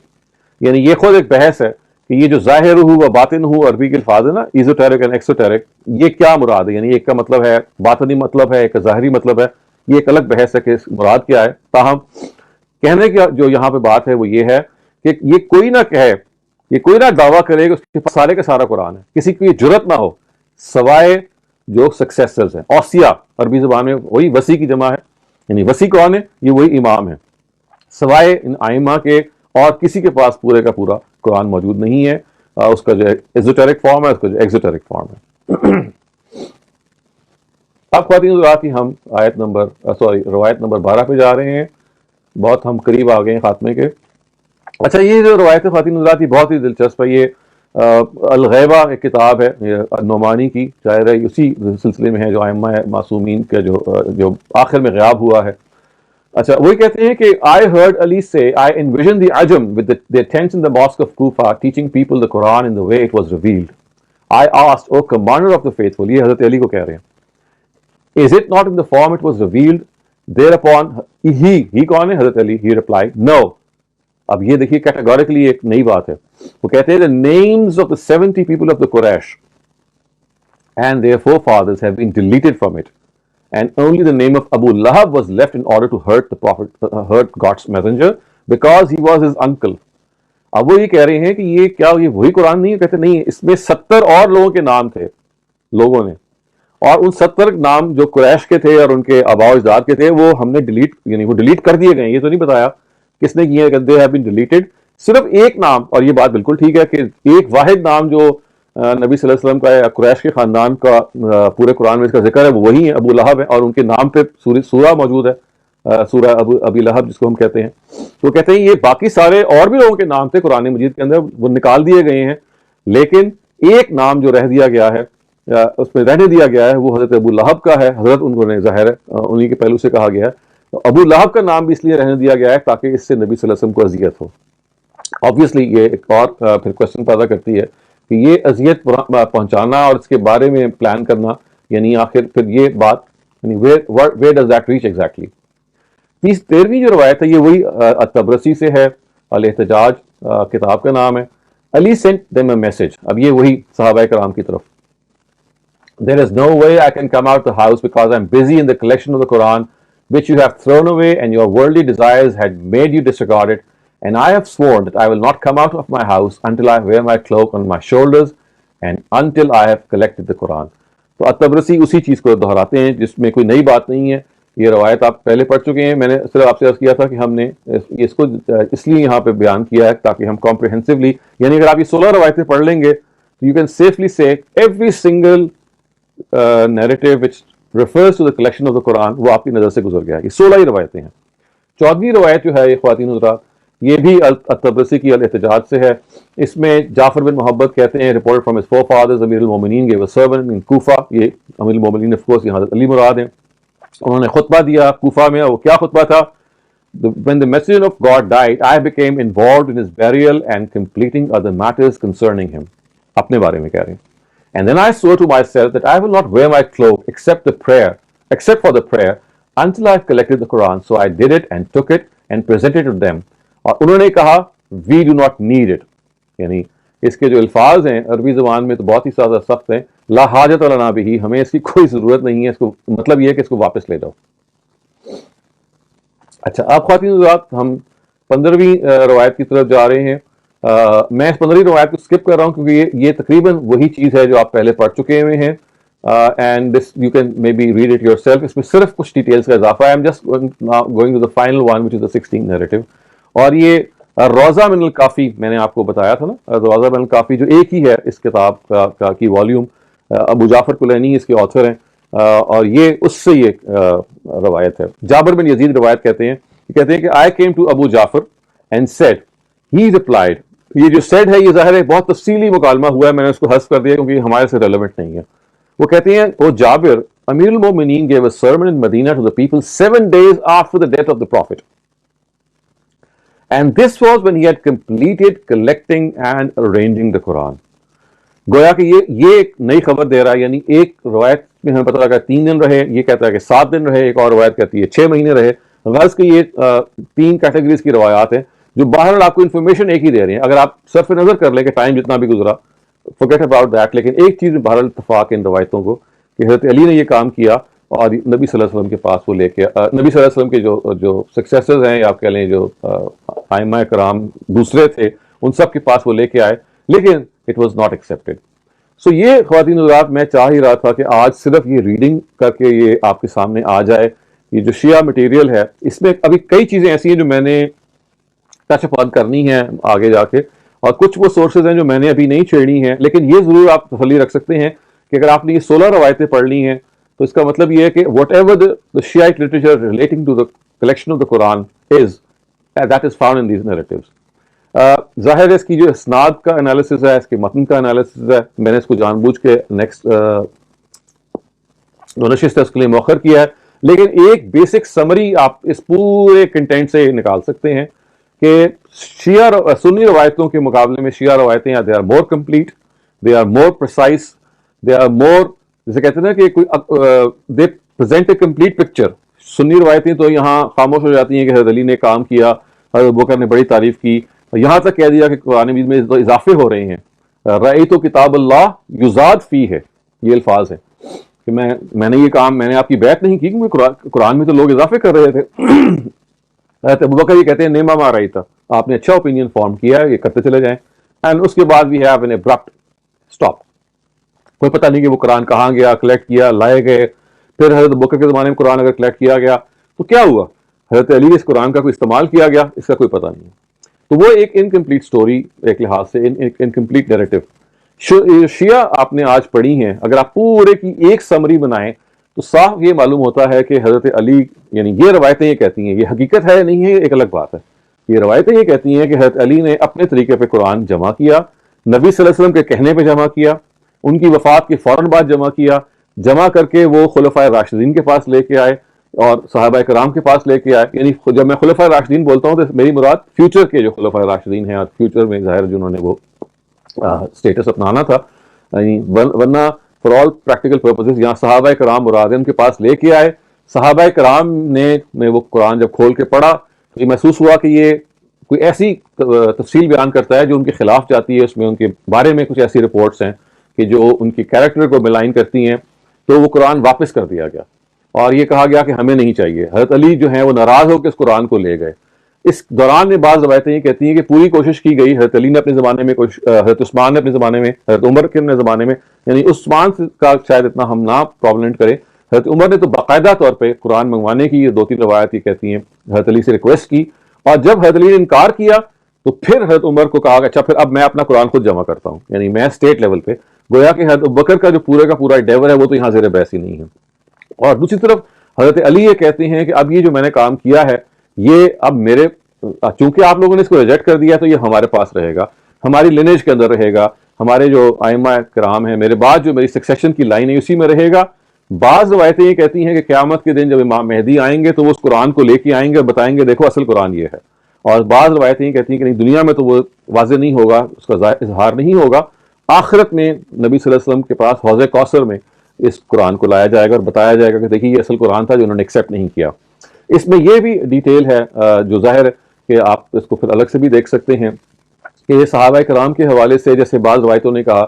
یعنی یہ خود ایک بحث ہے کہ یہ جو ظاہر ہو و باطن ہو عربی کے الفاظ ہے نا، ایزوٹیرک اینڈ ایکسوٹیرک، یہ کیا مراد ہے؟ یعنی ایک کا مطلب ہے باطنی مطلب ہے، ایک کا ظاہری مطلب ہے. یہ ایک الگ بحث ہے کہ مراد کیا ہے. تاہم کہنے کی جو یہاں پہ بات ہے وہ یہ ہے کہ یہ کوئی نہ کہے، یہ کوئی نہ دعویٰ کرے کہ اس کے پاس سارے کا سارا قرآن ہے، کسی کی یہ جرت نہ ہو سوائے جو سکسیسرز ہیں. اوسیا عربی زبان میں وہی وسیع کی جمع ہے، یعنی وسیع کون ہے؟ یہ وہی امام ہے. سوائے ان ائمہ کے اور کسی کے پاس پورے کا پورا قرآن موجود نہیں ہے. اس کا جو ایزوٹیرک فارم ہے، اس کا جو ایکزوٹیرک فارم ہے. اب خواتین حضرات کی ہم روایت نمبر 12 پہ جا رہے ہیں. بہت ہم قریب آ گئے ہیں خاتمے کے. اچھا، یہ جو روایت ہے خواتین حضرات، یہ بہت ہی دلچسپ ہے. یہ الغیبہ ایک کتاب ہے نعمانی کی، ظاہر ہے اسی سلسلے میں ہے جو ائمہ معصومین کا جو آخر میں غیاب ہوا ہے. اچھا، وہی کہتے ہیں کہ I heard Ali say, I envisioned the Ajam with their tents in the mosque of Kufa teaching people the Quran in the way it was revealed. I asked, O commander of the faithful, یہ حضرت علی کو کہہ رہے ہیں, is it not in the form it was revealed? Thereupon he کون ہے؟ حضرت علی. He replied, no. اب یہ دیکھیے کیٹیگوریکلی ایک نئی بات ہے. وہ کہتے ہیں the names of the 70 people of the Quraysh and their forefathers have been deleted from it. And only the name of Abu Lahab was left in order to hurt the Prophet, hurt God's messenger, because he was his uncle. اب وہ یہ کہہ رہے ہیں کہ یہ کیا یہ وہی قرآن نہیں ہے؟ کہتے نہیں، اس میں 70 اور لوگوں کے نام تھے لوگوں نے، اور ان 70 نام جو قریش کے تھے اور ان کے آباء و اجداد کے تھے وہ ہم نے ڈیلیٹ، یعنی وہ ڈیلیٹ کر دیے گئے. یہ تو نہیں بتایا کس نے کیے، کہ they have been deleted. صرف ایک نام، اور یہ بات بالکل ٹھیک ہے کہ ایک واحد نام جو نبی صلی اللہ علیہ وسلم کا ہے، قریش کے خاندان کا پورے قرآن میں اس کا ذکر ہے، وہ وہی ہے، ابو لہب ہے، اور ان کے نام پہ سورہ موجود ہے، سورہ ابی لہب جس کو ہم کہتے ہیں. تو کہتے ہیں یہ باقی سارے اور بھی لوگوں کے نام تھے قرآن مجید کے اندر، وہ نکال دیے گئے ہیں، لیکن ایک نام جو رہ دیا گیا ہے، اس میں رہنے دیا گیا ہے، وہ حضرت ابو لہب کا ہے. حضرت ان کو نے ظاہر ہے انہی کے پہلو سے کہا گیا ہے. ابو لہب کا نام بھی اس لیے رہنے دیا گیا ہے تاکہ اس سے نبی صلی اللہ علیہ وسلم کو اذیت ہو. آبویسلی یہ ایک اور پھر کوشچن پیدا کرتی ہے کہ یہ اذیت پہنچانا اور اس کے بارے میں پلان کرنا، یعنی آخر پھر یہ بات یعنی where does that reach exactly. 13ویں جو روایت ہے یہ وہی الطبرسی سے ہے، الاحتجاج کتاب کا نام ہے. علی sent them a message. اب یہ وہی صحابہ کرام کی طرف. There is no way I can come out the house because I'm busy in the collection of the Quran which you have thrown away and your worldly desires had made you disregard it. And I have sworn that I will not come out of my house until I wear my cloak on my shoulders and until I have collected the Quran. تو الطبرسی اسی چیز کو دہراتے ہیں جس میں کوئی نئی بات نہیں ہے. یہ روایت آپ پہلے پڑھ چکے ہیں. میں نے صرف آپ سے عرض کیا تھا کہ ہم نے اس کو اس لیے یہاں پہ بیان کیا ہے تاکہ ہم کمپریہنسولی، یعنی اگر آپ یہ 16 روایتیں پڑھ لیں گے تو you can safely say every single narrative which refers to the collection of the Quran وہ آپ کی نظر سے گزر گیا. یہ 16 ہی روایتیں ہیں. 14ویں روایت جو ہے یہ خواتین حضرات یہ بھی الطبرسی کی الاحتجاج سے ہے. اس میں جعفر بن محبت کہتے ہیں رپورٹ فرام his forefathers امیر المومنین gave a sermon in Kufa. یہ امیر المومنین آف کورس یہاں علی مراد ہیں. انہوں نے خطبہ دیا کوفہ میں. وہ کیا خطبہ تھا؟ When the messenger of God died, I became involved in his burial and completing other matters concerning him. اپنے بارے میں کہہ رہے ہیں. And then I swore to myself that I will not wear my cloak except for the prayer until I've collected the Quran. So I did it and took it and presented it to them. اور انہوں نے کہا we do not need it. یعنی اس کے جو الفاظ ہیں عربی زبان میں تو بہت ہی زیادہ سخت ہیں. لا حاجت لنا بہ، ہمیں اس کی کوئی ضرورت نہیں ہے. اس کو مطلب یہ ہے کہ اس کو واپس لے جاؤ. اچھا، آپ خواتین حضرات، ہم 15ویں روایت کی طرف جا رہے ہیں. میں اس 15ویں روایت کو اسکپ کر رہا ہوں کیونکہ یہ تقریباً وہی چیز ہے جو آپ پہلے پڑھ چکے ہوئے ہیں. And this you can maybe read it yourself. اس میں صرف کچھ ڈیٹیلس کا اضافہ ہے. I am just going to the final one which is the 16th narrative. اور یہ روضہ من الکافی میں نے آپ کو بتایا تھا نا، روضہ من الکافی جو ایک ہی ہے اس کتاب کی والیوم. ابو جعفر کلینی اس کے آتھر ہیں، اور یہ اس سے یہ روایت ہے. جابر بن یزید روایت کہتے ہیں کہ I came to Abu Jafar and said, he replied. یہ جو said ہے یہ ظاہر ہے بہت تفصیلی مکالمہ ہوا ہے، میں نے اس کو حذف کر دیا کیونکہ ہمارے سے ریلیونٹ نہیں ہے. وہ کہتے ہیں وہ جابر امیر المومنین gave a sermon in Medina to the people 7 days after the death of the prophet. And this was when he had completed collecting and arranging the Quran. گویا کہ یہ ایک نئی خبر دے رہا ہے. یعنی ایک روایت میں ہمیں پتہ لگا 3 دن رہے، یہ کہتا ہے کہ 7 دن رہے، ایک اور روایت کہتی ہے 6 مہینے رہے. غرض کہ یہ 3 کیٹیگریز کی روایات ہیں جو بہرحال آپ کو انفارمیشن ایک ہی دے رہے ہیں. اگر آپ صرف نظر کر لیں کہ ٹائم جتنا بھی گزرا، forget about that. لیکن ایک چیز میں بہرحال اتفاق ان روایتوں کو کہ حضرت علی نے یہ کام کیا اور نبی صلی اللہ علیہ وسلم کے پاس وہ لے کے نبی صلی اللہ علیہ وسلم کے جو سکسیسرز ہیں یا آپ کہہ لیں جو ائمہ کرام دوسرے تھے ان سب کے پاس وہ لے کے آئے، لیکن اٹ واز ناٹ ایکسیپٹیڈ. سو یہ خواتین حضرات میں چاہ ہی رہا تھا کہ آج صرف یہ ریڈنگ کر کے یہ آپ کے سامنے آ جائے. یہ جو شیعہ مٹیریل ہے اس میں ابھی کئی چیزیں ایسی ہیں جو میں نے ٹچ اپان کرنی ہیں آگے جا کے، اور کچھ وہ سورسز ہیں جو میں نے ابھی نہیں چھیڑی ہیں. لیکن یہ ضرور آپ تسلی رکھ سکتے ہیں کہ اگر آپ نے یہ 16 روایتیں پڑھ لی ہیں تو اس کا مطلب یہ ہے کہ what ever the Shiite literature relating to the collection of the Quran is, that is found in these narratives. ظاہر ہے اس کی جو اسناد کا انالیسس ہے، اس کے متن کا انالیسس ہے، میں نے اس کو جان بوجھ کے نیکسٹ نشست ہے اس کے لیے مؤخر کیا ہے. لیکن ایک بیسک سمری آپ اس پورے کنٹینٹ سے نکال سکتے ہیں کہ شیعہ سنی روایتوں کے مقابلے میں شیعہ روایتیں they are more complete, they are more precise, they are more، جیسے کہتے ہیں نا کہ they present a complete picture. سنی روایتیں تو یہاں خاموش ہو جاتی ہیں کہ حضرت علی نے کام کیا، حضرت بکر نے بڑی تعریف کی، یہاں تک کہہ دیا کہ قرآن مجید میں اضافے ہو رہے ہیں. رأیت کتاب اللہ یزاد فی ہے، یہ الفاظ ہیں کہ میں نے یہ کام، میں نے آپ کی بیعت نہیں کی کیونکہ قرآن میں تو لوگ اضافے کر رہے تھے. حضرت ابوبکر یہ کہتے ہیں نعمہ ما رأیت، آپ نے اچھا اوپینین فارم کیا ہے، یہ کرتے چلے جائیں. اینڈ اس کے بعد بھی ہے an abrupt stop. کوئی پتہ نہیں کہ وہ قرآن کہاں گیا، کلیکٹ کیا، لائے گئے. پھر حضرت ابوبکر کے زمانے میں قرآن اگر کلیکٹ کیا گیا تو کیا ہوا؟ حضرت علی اس قرآن کا کوئی استعمال کیا گیا، اس کا کوئی پتہ نہیں. تو وہ ایک انکمپلیٹ سٹوری ایک لحاظ سے، انکمپلیٹ نیریٹو. شیعہ آپ نے آج پڑھی ہیں، اگر آپ پورے کی ایک سمری بنائیں تو صاف یہ معلوم ہوتا ہے کہ حضرت علی، یعنی یہ روایتیں یہ کہتی ہیں، یہ حقیقت ہے نہیں ہے ایک الگ بات ہے، یہ روایتیں یہ کہتی ہیں کہ حضرت علی نے اپنے طریقے پہ قرآن جمع کیا، نبی صلی اللہ علیہ وسلم کے کہنے پہ جمع کیا، ان کی وفات کے فوراً بعد جمع کیا، جمع کر کے وہ خلفائے راشدین کے پاس لے کے آئے اور صحابہ کرام کے پاس لے کے آئے. یعنی جب میں خلفائے راشدین بولتا ہوں تو میری مراد فیوچر کے جو خلفائے راشدین ہیں، اور فیوچر میں ظاہر جنہوں نے وہ اسٹیٹس اپنانا تھا، یعنی ورنہ فار آل پریکٹیکل پرپسز یہاں صحابہ کرام مراد ان کے پاس لے کے آئے. صحابہ کرام نے وہ قرآن جب کھول کے پڑھا تو یہ محسوس ہوا کہ یہ کوئی ایسی تفصیل بیان کرتا ہے جو ان کے خلاف جاتی ہے، اس میں ان کے بارے میں کچھ ایسی رپورٹس ہیں کہ جو ان کی کیریکٹر کو ملائن کرتی ہیں. تو وہ قرآن واپس کر دیا گیا اور یہ کہا گیا کہ ہمیں نہیں چاہیے. حضرت علی جو ہیں وہ ناراض ہو کے اس قرآن کو لے گئے. اس دوران میں بعض روایتیں یہ کہتی ہیں کہ پوری کوشش کی گئی، حضرت علی نے اپنے زمانے میں، حضرت عثمان نے اپنے زمانے میں، حضرت عمر کے اپنے زمانے میں، یعنی عثمان کا شاید اتنا ہم نہ پرومیننٹ کریں، حضرت عمر نے تو باقاعدہ طور پہ قرآن منگوانے کی یہ 2-3 روایت یہ کہتی ہیں حضرت علی سے ریکویسٹ کی، اور جب حضرت علی نے انکار کیا تو پھر حضرت عمر کو کہا کہ اچھا پھر اب میں اپنا قرآن خود جمع کرتا ہوں، یعنی میں اسٹیٹ لیول پہ. گویا کہ حضرت ابوبکر کا جو پورے کا پورا ڈیور ہے وہ تو یہاں زیر بحث ہی نہیں ہے. اور دوسری طرف حضرت علی یہ کہتے ہیں کہ اب یہ جو میں نے کام کیا ہے یہ اب میرے، چونکہ آپ لوگوں نے اس کو ریجیکٹ کر دیا تو یہ ہمارے پاس رہے گا، ہماری لینیج کے اندر رہے گا، ہمارے جو ائمہ کرام ہیں میرے بعد جو میری سکسیشن کی لائن ہے اسی میں رہے گا. بعض روایتیں یہ کہتی ہیں کہ قیامت کے دن جب امام مہدی آئیں گے تو وہ اس قرآن کو لے کے آئیں گے اور بتائیں گے دیکھو اصل قرآن یہ ہے. اور بعض روایتیں یہ کہتی ہیں کہ نہیں، دنیا میں تو وہ واضح نہیں ہوگا، اس کا اظہار نہیں ہوگا، آخرت میں نبی صلی اللہ علیہ وسلم کے پاس حوض کوثر میں اس قرآن کو لایا جائے گا اور بتایا جائے گا کہ دیکھیے یہ اصل قرآن تھا جو انہوں نے ایکسیپٹ نہیں کیا. اس میں یہ بھی ڈیٹیل ہے جو ظاہر ہے کہ آپ اس کو پھر الگ سے بھی دیکھ سکتے ہیں کہ یہ صحابہ کرام کے حوالے سے، جیسے بعض روایتوں نے کہا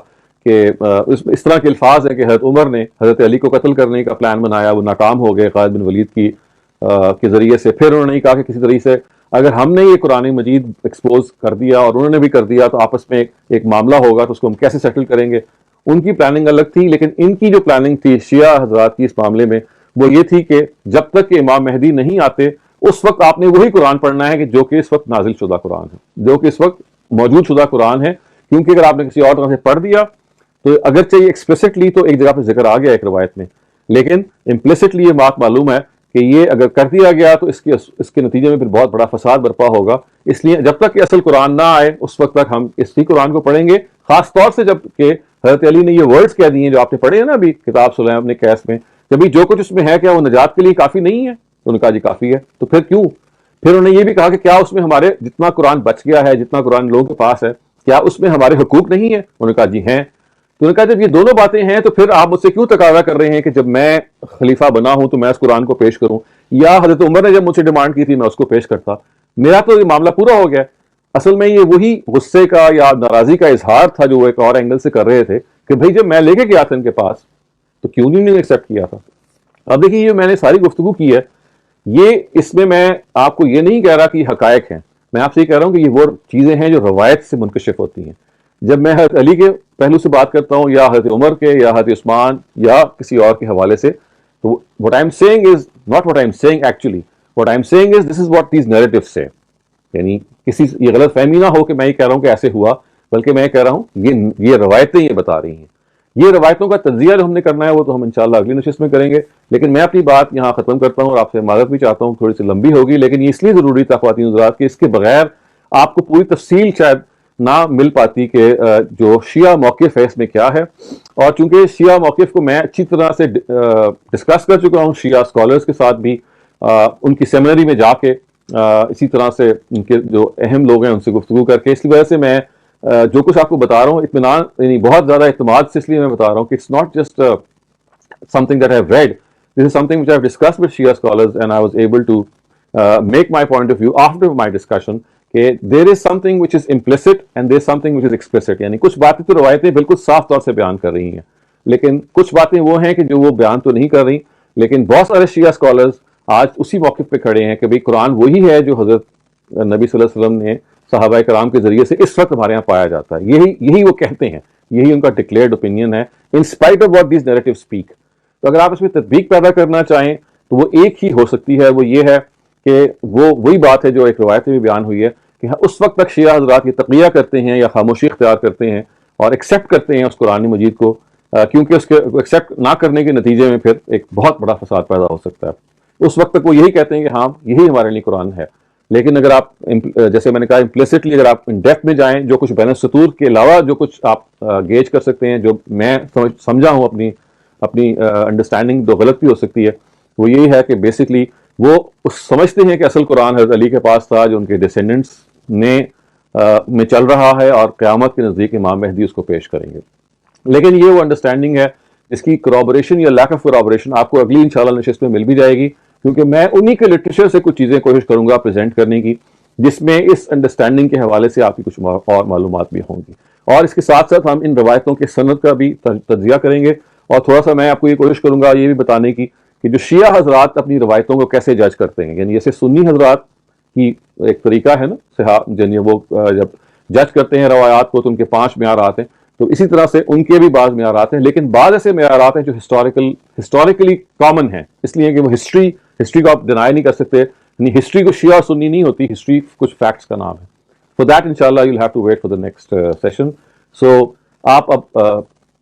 کہ اس طرح کے الفاظ ہیں کہ حضرت عمر نے حضرت علی کو قتل کرنے کا پلان بنایا، وہ ناکام ہو گئے خالد بن ولید کے ذریعے سے. پھر انہوں نے کہا کہ کسی طریقے سے اگر ہم نے یہ قرآن مجید ایکسپوز کر دیا اور انہوں نے بھی کر دیا تو آپس میں ایک معاملہ ہوگا تو اس کو ہم کیسے سیٹل کریں گے. ان کی پلاننگ الگ تھی، لیکن ان کی جو پلاننگ تھی شیعہ حضرات کی اس معاملے میں وہ یہ تھی کہ جب تک کہ امام مہدی نہیں آتے اس وقت آپ نے وہی قرآن پڑھنا ہے کہ جو کہ اس وقت نازل شدہ قرآن ہے، جو کہ اس وقت موجود شدہ قرآن ہے. کیونکہ اگر آپ نے کسی اور طرح سے پڑھ دیا تو اگرچہ یہ ایکسپلیسٹلی تو ایک جگہ پہ ذکر آ گیا ایک روایت میں، لیکن امپلیسٹلی یہ بات معلوم ہے کہ یہ اگر کر دیا گیا تو اس کے نتیجے میں پھر بہت بڑا فساد برپا ہوگا. اس لیے جب تک کہ اصل قرآن نہ آئے اس وقت تک ہم اسی قرآن کو پڑھیں گے. خاص طور سے جب کہ حضرت علی نے یہ ورڈز کہہ دیے جو آپ نے پڑھے ہیں نا ابھی کتاب سلیم اپنے کیس میں، کہ جو کچھ اس میں ہے کیا وہ نجات کے لیے کافی نہیں ہے؟ تو انہوں نے کہا جی کافی ہے. تو پھر کیوں؟ پھر انہوں نے یہ بھی کہا کہ کیا اس میں ہمارے جتنا قرآن بچ گیا ہے، جتنا قرآن لوگوں کے پاس ہے، کیا اس میں ہمارے حقوق نہیں ہیں؟ انہوں نے کہا جی ہیں. تو انہوں نے کہا جب یہ دونوں باتیں ہیں تو پھر آپ مجھ سے کیوں تقاضا کر رہے ہیں کہ جب میں خلیفہ بنا ہوں تو میں اس قرآن کو پیش کروں، یا حضرت عمر نے جب مجھ سے ڈیمانڈ کی تھی میں اس کو پیش کرتا. میرا تو یہ معاملہ پورا ہو گیا. اصل میں یہ وہی غصے کا یا ناراضی کا اظہار تھا جو وہ ایک اور اینگل سے کر رہے تھے کہ بھئی جب میں لے کے گیا تھا ان کے پاس تو کیوں نہیں ایکسیپٹ کیا تھا. اب دیکھیے یہ میں نے ساری گفتگو کی ہے، یہ اس میں آپ کو یہ نہیں کہہ رہا کہ یہ حقائق ہیں، میں آپ سے یہ کہہ رہا ہوں کہ یہ وہ چیزیں ہیں جو روایت سے منکشف ہوتی ہیں. جب میں حضرت علی کے پہلو سے بات کرتا ہوں یا حضرت عمر کے یا حضرت عثمان یا کسی اور کے حوالے سے، تو what I'm saying is not what I'm saying actually. What I'm saying is this is what these narratives say. یعنی کسی یہ غلط فہمی نہ ہو کہ میں یہ کہہ رہا ہوں کہ ایسے ہوا، بلکہ میں کہہ رہا ہوں یہ روایتیں یہ بتا رہی ہیں. یہ روایتوں کا تجزیہ جو ہم نے کرنا ہے وہ تو ہم انشاءاللہ اگلی نشست میں کریں گے. لیکن میں اپنی بات یہاں ختم کرتا ہوں اور آپ سے معذرت بھی چاہتا ہوں، تھوڑی سی لمبی ہوگی، لیکن یہ اس لیے ضروری تھا خواتین حضرات کہ اس کے بغیر آپ کو پوری تفصیل شاید نہ مل پاتی کہ جو شیعہ موقف ہے اس میں کیا ہے. اور چونکہ شیعہ موقف کو میں اچھی طرح سے ڈسکس کر چکا ہوں شیعہ اسکالرز کے ساتھ بھی، ان کی سیمینری میں جا کے اسی طرح سے ان کے جو اہم لوگ ہیں ان سے گفتگو کر کے، اس کی وجہ سے میں جو کچھ آپ کو بتا رہا ہوں اطمینان یعنی بہت زیادہ اعتماد سے اس لیے میں بتا رہا ہوں کہ it's not just something that I have read. This is something which I have discussed with Shia scholars and I was able to make my point of view after my discussion کہ there is something which is implicit and there is something which is explicit. یعنی کچھ باتیں تو روایتیں بالکل صاف طور سے بیان کر رہی ہیں، لیکن کچھ باتیں وہ ہیں کہ جو وہ بیان تو نہیں کر رہی. لیکن بہت سارے شیعہ اسکالرز آج اسی موقف پہ کھڑے ہیں کہ بھئی قرآن وہی ہے جو حضرت نبی صلی اللہ علیہ وسلم نے صحابہ کرام کے ذریعے سے اس وقت ہمارے یہاں پایا جاتا ہے. یہی وہ کہتے ہیں، یہی ان کا ڈکلیئرڈ اوپینین ہے in spite of what these narrative speak. تو اگر آپ اس میں تطبیق پیدا کرنا چاہیں تو وہ ایک ہی ہو سکتی ہے، وہ یہ ہے کہ وہی بات ہے جو ایک روایت میں بھی بیان ہوئی ہے کہ اس وقت تک شیعہ حضرات یہ تقیہ کرتے ہیں یا خاموشی اختیار کرتے ہیں اور ایکسیپٹ کرتے ہیں اس قرآن مجید کو، کیونکہ اس کے ایکسیپٹ نہ کرنے کے نتیجے میں پھر ایک بہت بڑا فساد پیدا ہو سکتا ہے. اس وقت تک وہ یہی کہتے ہیں کہ ہاں یہی ہمارے لیے قرآن ہے. لیکن اگر آپ جیسے میں نے کہا امپلیسٹلی اگر آپ ان ڈیپتھ میں جائیں، جو کچھ بین السطور کے علاوہ جو کچھ آپ گیج کر سکتے ہیں، جو میں سمجھا ہوں اپنی انڈرسٹینڈنگ جو غلط بھی ہو سکتی ہے، وہ یہی ہے کہ بیسکلی وہ سمجھتے ہیں کہ اصل قرآن حضرت علی کے پاس تھا جو ان کے ڈیسینڈنٹس میں چل رہا ہے اور قیامت کے نزدیک امام مہدی اس کو پیش کریں گے. لیکن یہ وہ انڈرسٹینڈنگ ہے اس کی کرابوریشن یا لیک آف کرابوریشن آپ کو اگلی انشاءاللہ نشست میں مل بھی جائے گی، کیونکہ میں انہی کے لٹریچر سے کچھ چیزیں کوشش کروں گا پریزنٹ کرنے کی جس میں اس انڈرسٹینڈنگ کے حوالے سے آپ کی کچھ اور معلومات بھی ہوں گی. اور اس کے ساتھ ساتھ ہم ان روایتوں کے سند کا بھی تجزیہ کریں گے، اور تھوڑا سا میں آپ کو یہ کوشش کروں گا یہ بھی بتانے کی کہ جو شیعہ حضرات اپنی روایتوں کو کیسے جج کرتے ہیں. یعنی جیسے سنی حضرات کی ایک طریقہ ہے نا یعنی وہ جب جج کرتے ہیں روایات کو تو ان کے 5 معیارات ہیں، تو اسی طرح سے ان کے بھی بعض معیارات ہیں. لیکن بعض ایسے معیارات ہیں جو ہسٹوریکلی کامن ہیں، اس لیے کہ وہ ہسٹری کو آپ ڈینائی نہیں کر سکتے. یعنی ہسٹری کو شیعہ اور سنی نہیں ہوتی، ہسٹری کچھ فیکٹس کا نام ہے. فور دیٹ انشاءاللہ you will have to wait for the next session. So آپ اب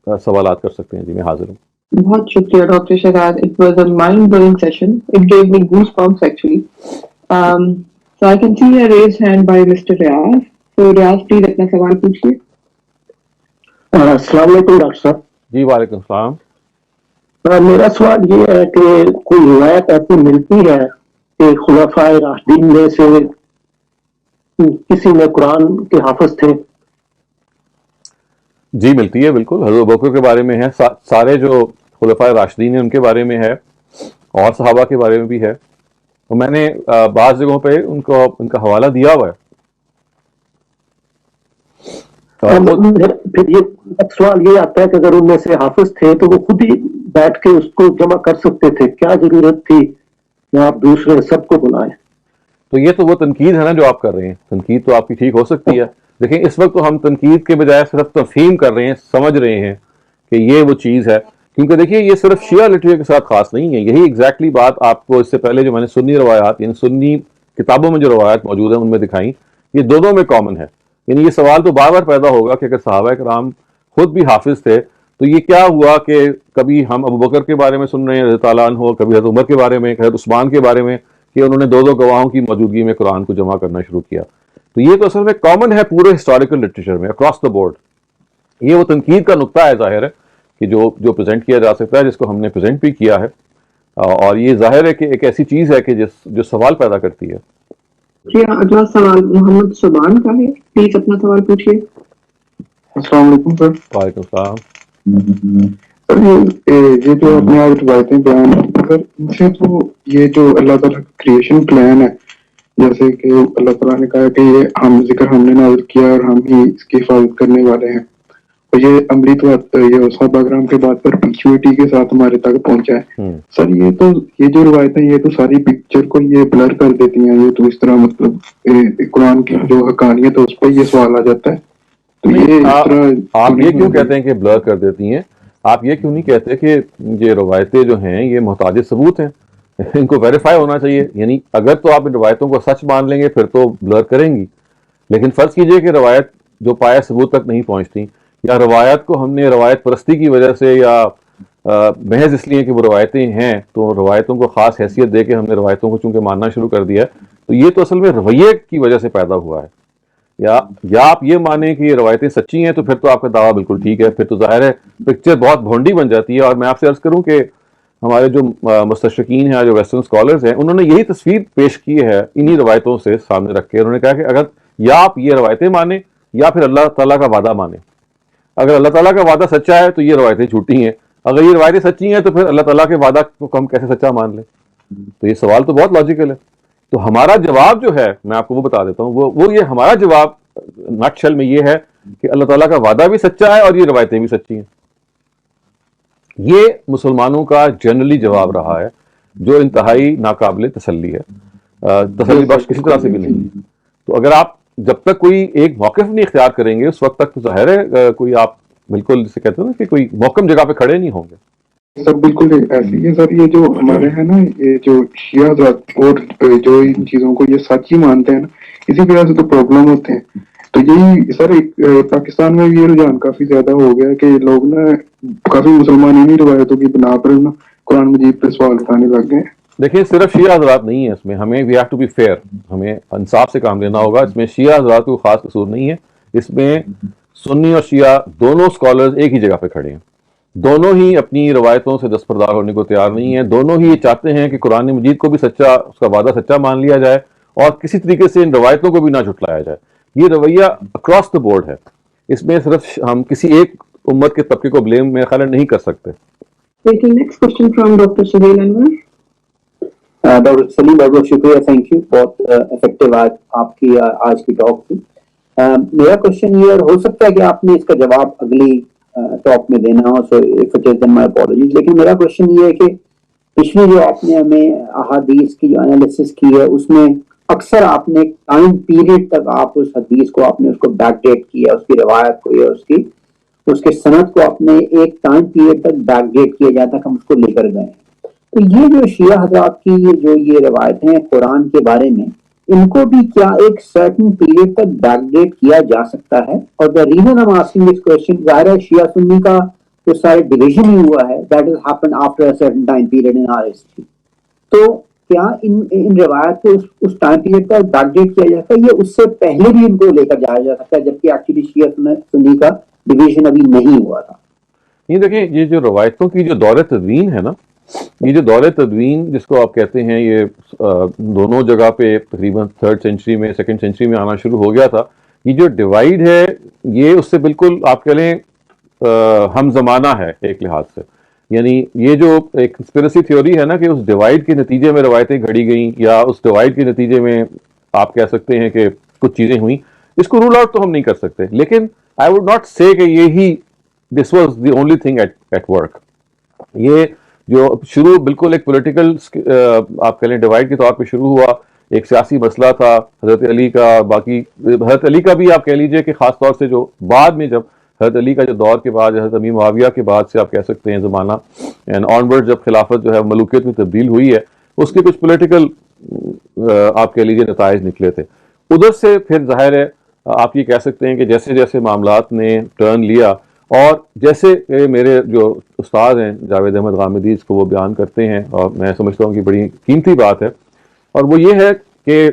سوالات کر سکتے ہیں. جی میں حاضر ہوں. بہت شکریہ doctor Shahzad. It was a mind-blowing session. It gave me goosebumps actually. So I can see a raised hand by Mr. Riaz. So Riaz, please اپنا سوال پوچھیے. السلام علیکم ڈاکٹر صاحب. جی وعلیکم السلام. میرا سوال یہ ہے کہ کوئی روایت ایسی ملتی ہے کہ خلفائے راشدین میں سے کسی میں قرآن کے حافظ تھے؟ جی ملتی ہے بالکل. حضرت ابوبکر کے بارے میں ہے, سارے جو خلفائے راشدین ہیں ان کے بارے میں ہے, اور صحابہ کے بارے میں بھی ہے. تو میں نے بعض جگہوں پہ ان کا حوالہ دیا ہوا ہے. پھر یہ سوال یہ آتا ہے کہ اگر ان میں سے حافظ تھے تو وہ خود ہی بیٹھ کے اس کو جمع کر سکتے تھے, کیا ضرورت تھی کہ آپ دوسرے سب کو بلائیں؟ تو یہ تو وہ تنقید ہے نا جو آپ کر رہے ہیں. تنقید تو آپ کی ٹھیک ہو سکتی ہے, دیکھیں اس وقت تو ہم تنقید کے بجائے صرف تفہیم کر رہے ہیں, سمجھ رہے ہیں کہ یہ وہ چیز ہے. کیونکہ دیکھیے یہ صرف شیعہ لٹریچر کے ساتھ خاص نہیں ہے, یہی ایگزیکٹلی بات آپ کو اس سے پہلے جو میں نے سنی روایات یعنی سنی کتابوں میں جو روایات موجود ہیں ان میں دکھائیں, یہ دونوں میں کامن ہے. یعنی یہ سوال تو بار بار پیدا ہوگا کہ اگر صحابہ کرام خود بھی حافظ تھے تو یہ کیا ہوا کہ کبھی ہم ابوبکر کے بارے میں سن رہے ہیں رضی اللہ عنہ, کبھی حضرت عمر کے بارے میں, حضرت عثمان کے بارے میں, کہ انہوں نے دو گواہوں کی موجودگی میں قرآن کو جمع کرنا شروع کیا. تو یہ تو اصل میں کامن ہے پورے ہسٹوریکل لٹریچر میں اکراس دا بورڈ. یہ وہ تنقید کا نقطہ ہے ظاہر ہے کہ جو پریزنٹ کیا جا سکتا ہے, جس کو ہم نے پریزنٹ بھی کیا ہے, اور یہ ظاہر ہے کہ ایک ایسی چیز ہے کہ جو سوال پیدا کرتی ہے. جی اگلا سوال محمد سبحان کا ہے, پلیز اپنا سوال پوچھیے. السلام علیکم سر. وعلیکم السلام. سر یہ جو اپنے آپ روایتیں بیان ہیں سر, ان سے تو یہ جو اللہ تعالیٰ کا کریشن پلان ہے, جیسے کہ اللہ تعالیٰ نے کہا کہ یہ ہم نے نازل کیا اور ہم ہی اس کی حفاظت کرنے والے ہیں, اور یہ عملی طور یہ صحابہ کرام کے بعد پرپیچوٹی کے ساتھ ہمارے تک پہنچا ہے. سر یہ جو روایتیں یہ تو ساری پکچر کو یہ بلر کر دیتی ہیں. یہ تو اس طرح مطلب قرآن کی جو حقانیت ہے اس پہ یہ سوال آ جاتا ہے. تو یہ آپ یہ کیوں کہتے ہیں کہ بلر کر دیتی ہیں؟ آپ یہ کیوں نہیں کہتے کہ یہ روایتیں جو ہیں یہ محتاج ثبوت ہیں, ان کو ویریفائی ہونا چاہیے؟ یعنی اگر تو آپ ان روایتوں کو سچ مان لیں گے پھر تو بلر کریں گی, لیکن فرض کیجئے کہ روایت جو پایا ثبوت تک نہیں پہنچتی, یا روایت کو ہم نے روایت پرستی کی وجہ سے یا محض اس لیے کہ وہ روایتیں ہیں تو روایتوں کو خاص حیثیت دے کے ہم نے روایتوں کو چونکہ ماننا شروع کر دیا ہے, تو یہ تو اصل میں رویے کی وجہ سے پیدا ہوا ہے. یا آپ یہ مانیں کہ یہ روایتیں سچی ہیں تو پھر تو آپ کا دعویٰ بالکل ٹھیک ہے, پھر تو ظاہر ہے پکچر بہت بھونڈی بن جاتی ہے. اور میں آپ سے عرض کروں کہ ہمارے جو مستشرقین ہیں, جو ویسٹرن اسکالرز ہیں, انہوں نے یہی تصویر پیش کی ہے انہی روایتوں سے سامنے رکھ کے. انہوں نے کہا کہ اگر یا آپ یہ روایتیں مانیں یا پھر اللہ تعالیٰ کا وعدہ مانیں. اگر اللہ تعالیٰ کا وعدہ سچا ہے تو یہ روایتیں جھوٹی ہیں, اگر یہ روایتیں سچی ہیں تو پھر اللہ تعالیٰ کے وعدہ کو ہم کیسے سچا مان لیں؟ تو یہ سوال تو بہت لاجیکل ہے. تو ہمارا جواب جو ہے میں آپ کو وہ بتا دیتا ہوں, وہ یہ ہمارا جواب نٹ شل میں یہ ہے کہ اللہ تعالیٰ کا وعدہ بھی سچا ہے اور یہ روایتیں بھی سچی ہیں. یہ مسلمانوں کا جنرلی جواب رہا ہے جو انتہائی ناقابل تسلی ہے, تسلی بخش کسی طرح سے بھی نہیں. تو اگر آپ جب تک کوئی ایک موقف نہیں اختیار کریں گے اس وقت تک تو ظاہر ہے کوئی آپ بالکل جسے کہتے ہیں نا کہ کوئی محکم جگہ پہ کھڑے نہیں ہوں گے. سر بالکل ایسی ہے سر, یہ جو ہمارے ہیں نا یہ جو شیعہ ذات اور جو ان چیزوں کو یہ سچ ہی مانتے ہیں نا, اسی وجہ سے تو پرابلم ہوتے ہیں. تو یہی سر پاکستان میں بھی یہ رجحان کافی زیادہ ہو گیا کہ لوگ نا کافی مسلمان انہی روایتوں کی بنا پر نا قرآن مجید پہ سوال اٹھانے لگ گئے. دیکھیں صرف شیعہ حضرات نہیں ہے اس میں, ہمیں we have to be fair, ہمیں انصاف سے کام لینا ہوگا. اس میں شیعہ حضرات کو خاص قصور نہیں ہے, اس میں سنی اور شیعہ دونوں اسکالرز ایک ہی جگہ پہ کھڑے ہیں. دونوں ہی اپنی روایتوں سے دستبردار ہونے کو تیار نہیں ہیں. دونوں ہی یہ چاہتے ہیں کہ قرآن مجید کو بھی سچا, اس کا وعدہ سچا مان لیا جائے اور کسی طریقے سے ان روایتوں کو بھی نہ جھٹلایا جائے. یہ رویہ اکراس دا بورڈ ہے, اس میں صرف ہم کسی ایک امت کے طبقے کو بلیم میں خیال نہیں کر سکتے. Next question from doctor Sohail Anwar. Doctor Saleem بہت بہت شکریہ, تھینک یو, بہت افیکٹو آپ کی آج کی ٹاک تھی. میرا کوشچن یہ ہو سکتا ہے کہ آپ نے اس کا جواب اگلی ٹاک میں دینا ہو, so if it is then my apologies, لیکن میرا کوشچن یہ ہے کہ پچھلی جو آپ نے ہمیں احادیث کی جو انالیسس کی ہے اس میں اکثر آپ نے ٹائم پیریڈ تک آپ اس حدیث کو آپ نے اس کو بیک ڈیٹ کیا, اس کی روایت کو یا اس کے سند کو آپ نے ایک ٹائم پیریڈ تک بیک ڈیٹ کیا جاتا ہے, ہم اس کو لے کر گئے. تو یہ جو شیعہ حضرات کی جو یہ روایتیں ہیں قرآن کے بارے میں, ان کو بھی کیا ایک سرٹن پیریڈ تک بیک ڈیٹ کیا جا سکتا ہے؟ اور the reason I am asking this question, ظاہر ہے شیعہ سنی کا جو سارے ڈویژن ہی ہوا ہے that is happen after a certain time period in our history. تو کیا ان روایت کو اس ٹائم پیریڈ تک بیک ڈیٹ کیا جاتا ہے, یہ اس سے پہلے بھی ان کو لے کر جایا جا سکتا ہے جبکہ ایکچولی شیعہ سنی کا ڈویژن ابھی نہیں ہوا تھا؟ یہ دیکھیں یہ جو روایتوں کی جو دور تدوین ہے نا، یہ جو دور تدوین جس کو آپ کہتے ہیں، یہ دونوں جگہ پہ تقریباً 3rd سینچری میں 2nd سینچری میں آنا شروع ہو گیا تھا. یہ جو ڈیوائڈ ہے یہ اس سے بالکل آپ کہہ لیں ہم زمانہ ہے ایک لحاظ سے. یعنی یہ جو ایک کنسپیریسی تھیوری ہے نا کہ اس ڈیوائڈ کے نتیجے میں روایتیں گھڑی گئیں، یا اس ڈیوائڈ کے نتیجے میں آپ کہہ سکتے ہیں کہ کچھ چیزیں ہوئیں، اس کو رول آؤٹ تو ہم نہیں کر سکتے. لیکن آئی ووڈ ناٹ سے کہ یہی this was the only thing at work. یہ جو شروع بالکل ایک پولیٹیکل آپ کہہ لیں ڈیوائڈ کے طور پہ شروع ہوا، ایک سیاسی مسئلہ تھا حضرت علی کا. باقی حضرت علی کا بھی آپ کہہ لیجئے کہ خاص طور سے جو بعد میں جب حضرت علی کا جو دور کے بعد حضرت امیر معاویہ کے بعد سے آپ کہہ سکتے ہیں زمانہ اینڈ آنورڈ جب خلافت جو ہے ملوکیت میں تبدیل ہوئی ہے، اس کے کچھ پولیٹیکل آپ کہہ لیجئے نتائج نکلے تھے. ادھر سے پھر ظاہر ہے آپ یہ کہہ سکتے ہیں کہ جیسے جیسے معاملات نے ٹرن لیا، اور جیسے میرے جو استاد ہیں جاوید احمد غامدی اس کو وہ بیان کرتے ہیں، اور میں سمجھتا ہوں کہ بڑی قیمتی بات ہے، اور وہ یہ ہے کہ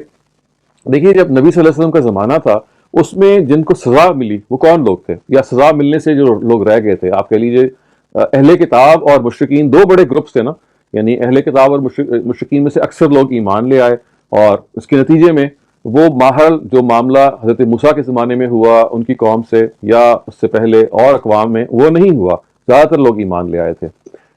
دیکھیے جب نبی صلی اللہ علیہ وسلم کا زمانہ تھا اس میں جن کو سزا ملی وہ کون لوگ تھے، یا سزا ملنے سے جو لوگ رہ گئے تھے. آپ کہہ لیجئے اہل کتاب اور مشرکین دو بڑے گروپس تھے نا. یعنی اہل کتاب اور مشرکین میں سے اکثر لوگ ایمان لے آئے، اور اس کے نتیجے میں وہ ماحول جو معاملہ حضرت موسیٰ کے زمانے میں ہوا ان کی قوم سے یا اس سے پہلے اور اقوام میں، وہ نہیں ہوا. زیادہ تر لوگ ایمان لے آئے تھے.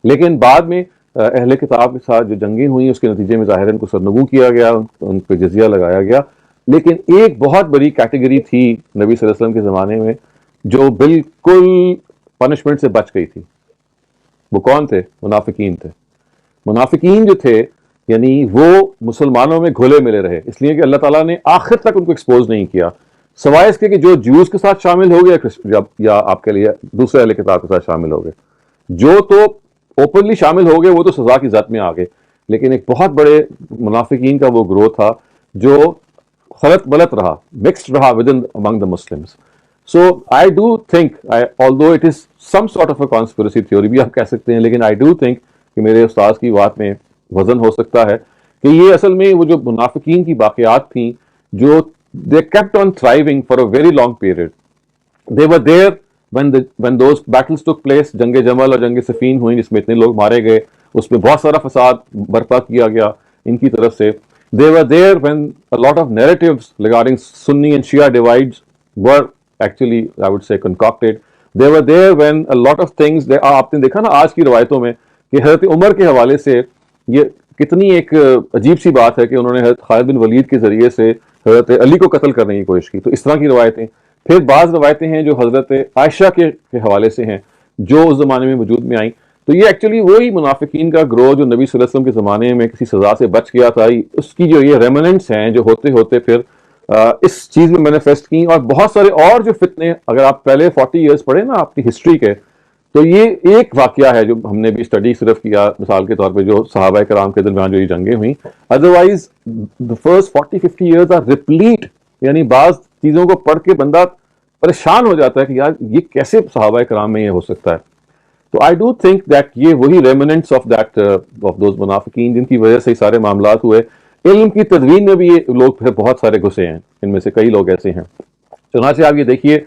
لیکن بعد میں اہل کتاب کے ساتھ جو جنگیں ہوئیں اس کے نتیجے میں ظاہر ان کو سرنگوں کیا گیا، ان پہ جزیہ لگایا گیا. لیکن ایک بہت بڑی کیٹیگری تھی نبی صلی اللہ علیہ وسلم کے زمانے میں جو بالکل پنشمنٹ سے بچ گئی تھی. وہ کون تھے؟ منافقین تھے. منافقین جو تھے یعنی وہ مسلمانوں میں گھلے ملے رہے، اس لیے کہ اللہ تعالیٰ نے آخر تک ان کو ایکسپوز نہیں کیا، سوائے اس کے کہ جو جوز کے ساتھ شامل ہو گئے یا آپ کے لیے دوسرے اہل کتاب کے ساتھ شامل ہو گئے. جو تو اوپنلی شامل ہو گئے وہ تو سزا کی زد میں آ گئے، لیکن ایک بہت بڑے منافقین کا وہ گروہ تھا جو خلط ملط رہا، مکسڈ رہا within among the Muslims. So I do think, although it is some sort of a conspiracy theory بھی آپ کہہ سکتے ہیں، لیکن I do think کہ میرے استاذ کی بات میں وزن ہو سکتا ہے کہ یہ اصل میں وہ جو منافقین کی واقعات تھیں جو they kept on thriving for a very long period. They were there when those battles took place. جنگ جمل اور جنگ صفین ہوئی جس میں اتنے لوگ مارے گئے، اس میں بہت سارا فساد برپا کیا گیا ان کی طرف سے. They were there when a lot of narratives regarding Sunni and Shia divides were actually, I would say, concocted. They were there when a lot of things, آپ نے دیکھا نا آج کی روایتوں میں کہ حضرت عمر کے حوالے سے یہ کتنی ایک عجیب سی بات ہے کہ انہوں نے حضرت خالد بن ولید کے ذریعے سے حضرت علی کو قتل کرنے کی کوشش کی. تو اس طرح کی روایتیں. پھر بعض روایتیں ہیں جو حضرت عائشہ کے حوالے سے ہیں جو اس زمانے میں وجود میں آئیں. تو یہ ایکچولی وہی منافقین کا گروہ جو نبی صلی اللہ علیہ وسلم کے زمانے میں کسی سزا سے بچ گیا تھا، اس کی جو یہ ریمننٹس ہیں جو ہوتے ہوتے پھر اس چیز میں مینیفیسٹ کی. اور بہت سارے اور جو فتنے، اگر آپ پہلے 40 ایئرس پڑھیں نا آپ کی ہسٹری کے، تو یہ ایک واقعہ ہے جو ہم نے بھی اسٹڈی صرف کیا مثال کے طور پہ جو صحابہ کرام کے درمیان جو یہ جنگیں ہوئیں. Otherwise the first 40-50 years are replete. یعنی بعض چیزوں کو پڑھ کے بندہ پریشان ہو جاتا ہے کہ یار یہ کیسے صحابہ کرام میں یہ ہو سکتا ہے. تو آئی ڈو تھنک دیٹ یہ وہی ریمننٹس آف دوز منافقین جن کی وجہ سے یہ سارے معاملات ہوئے. علم کی تدوین میں بھی یہ لوگ پھر بہت سارے گھسے ہیں، ان میں سے کئی لوگ ایسے ہیں. چنانچہ آپ یہ دیکھیے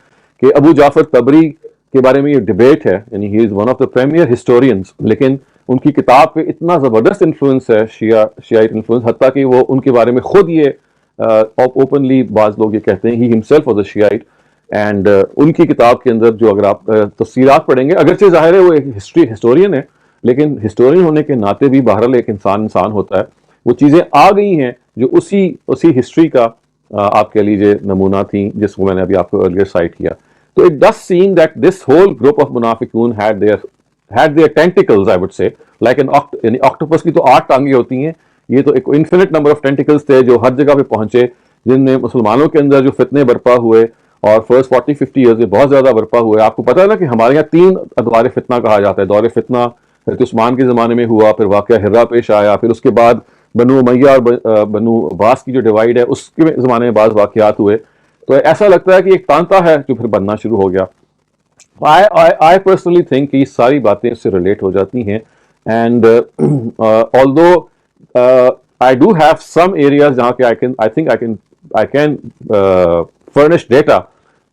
کہ ابو جعفر طبری کے بارے میں یہ ڈبیٹ ہے، یعنی he is one of the premier historians, لیکن ان کی کتاب پہ اتنا زبردست انفلوئنس ہے شیعیٹ انفلوئنس، حتیٰ کہ وہ ان کے بارے میں خود یہ اوپنلی بعض لوگ یہ کہتے ہیں ہی ہمسیلف واز اے شیعیٹ. اینڈ ان کی کتاب کے اندر جو اگر آپ تفسیرات پڑھیں گے، اگرچہ ظاہر ہے وہ ایک ہسٹورین ہے، لیکن ہسٹورین ہونے کے ناطے بھی بہرحال ایک انسان ہوتا ہے. وہ چیزیں آ گئی ہیں جو اسی ہسٹری کا آپ کہہ لیجیے نمونہ تھیں جس کو میں نے ابھی آپ کو ارلیئر سائٹ کیا. تو it does seem that this whole group of منافقون had their tentacles, I would say, like یعنی آکٹوپس کی تو 8 ٹانگیں ہوتی ہیں، یہ تو ایک انفینٹ نمبر آف ٹینٹیکلز تھے جو ہر جگہ پہ پہنچے، جن میں مسلمانوں کے اندر جو فتنے برپا ہوئے اور فرسٹ 40-50 ایئرز میں بہت زیادہ برپا ہوئے. آپ کو پتا ہے نا کہ ہمارے یہاں 3 ادوار فتنہ کہا جاتا ہے. دور فتنہ حضرت عثمان کے زمانے میں ہوا، پھر واقعہ ہرا پیش آیا، پھر اس کے بعد بنو امیہ اور بنو عباس کی جو ڈیوائڈ ہے اس کے زمانے میں بعض واقعات ہوئے. تو ایسا لگتا ہے کہ ایک تانتا ہے جو پھر بننا شروع ہو گیا. I personally think کہ یہ ساری باتیں اس سے ریلیٹ ہو جاتی ہیں. And although I do have some areas جہاں کہ I can furnish data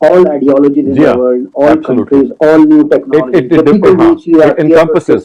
all ideologies in the Yeah, world, all absolutely. countries, all new technologies. It encompasses.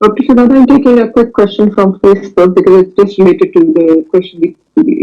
Dr. Siddhartha, I'm taking a quick question from Facebook because it's just related to the question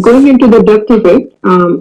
Going into the depth of it,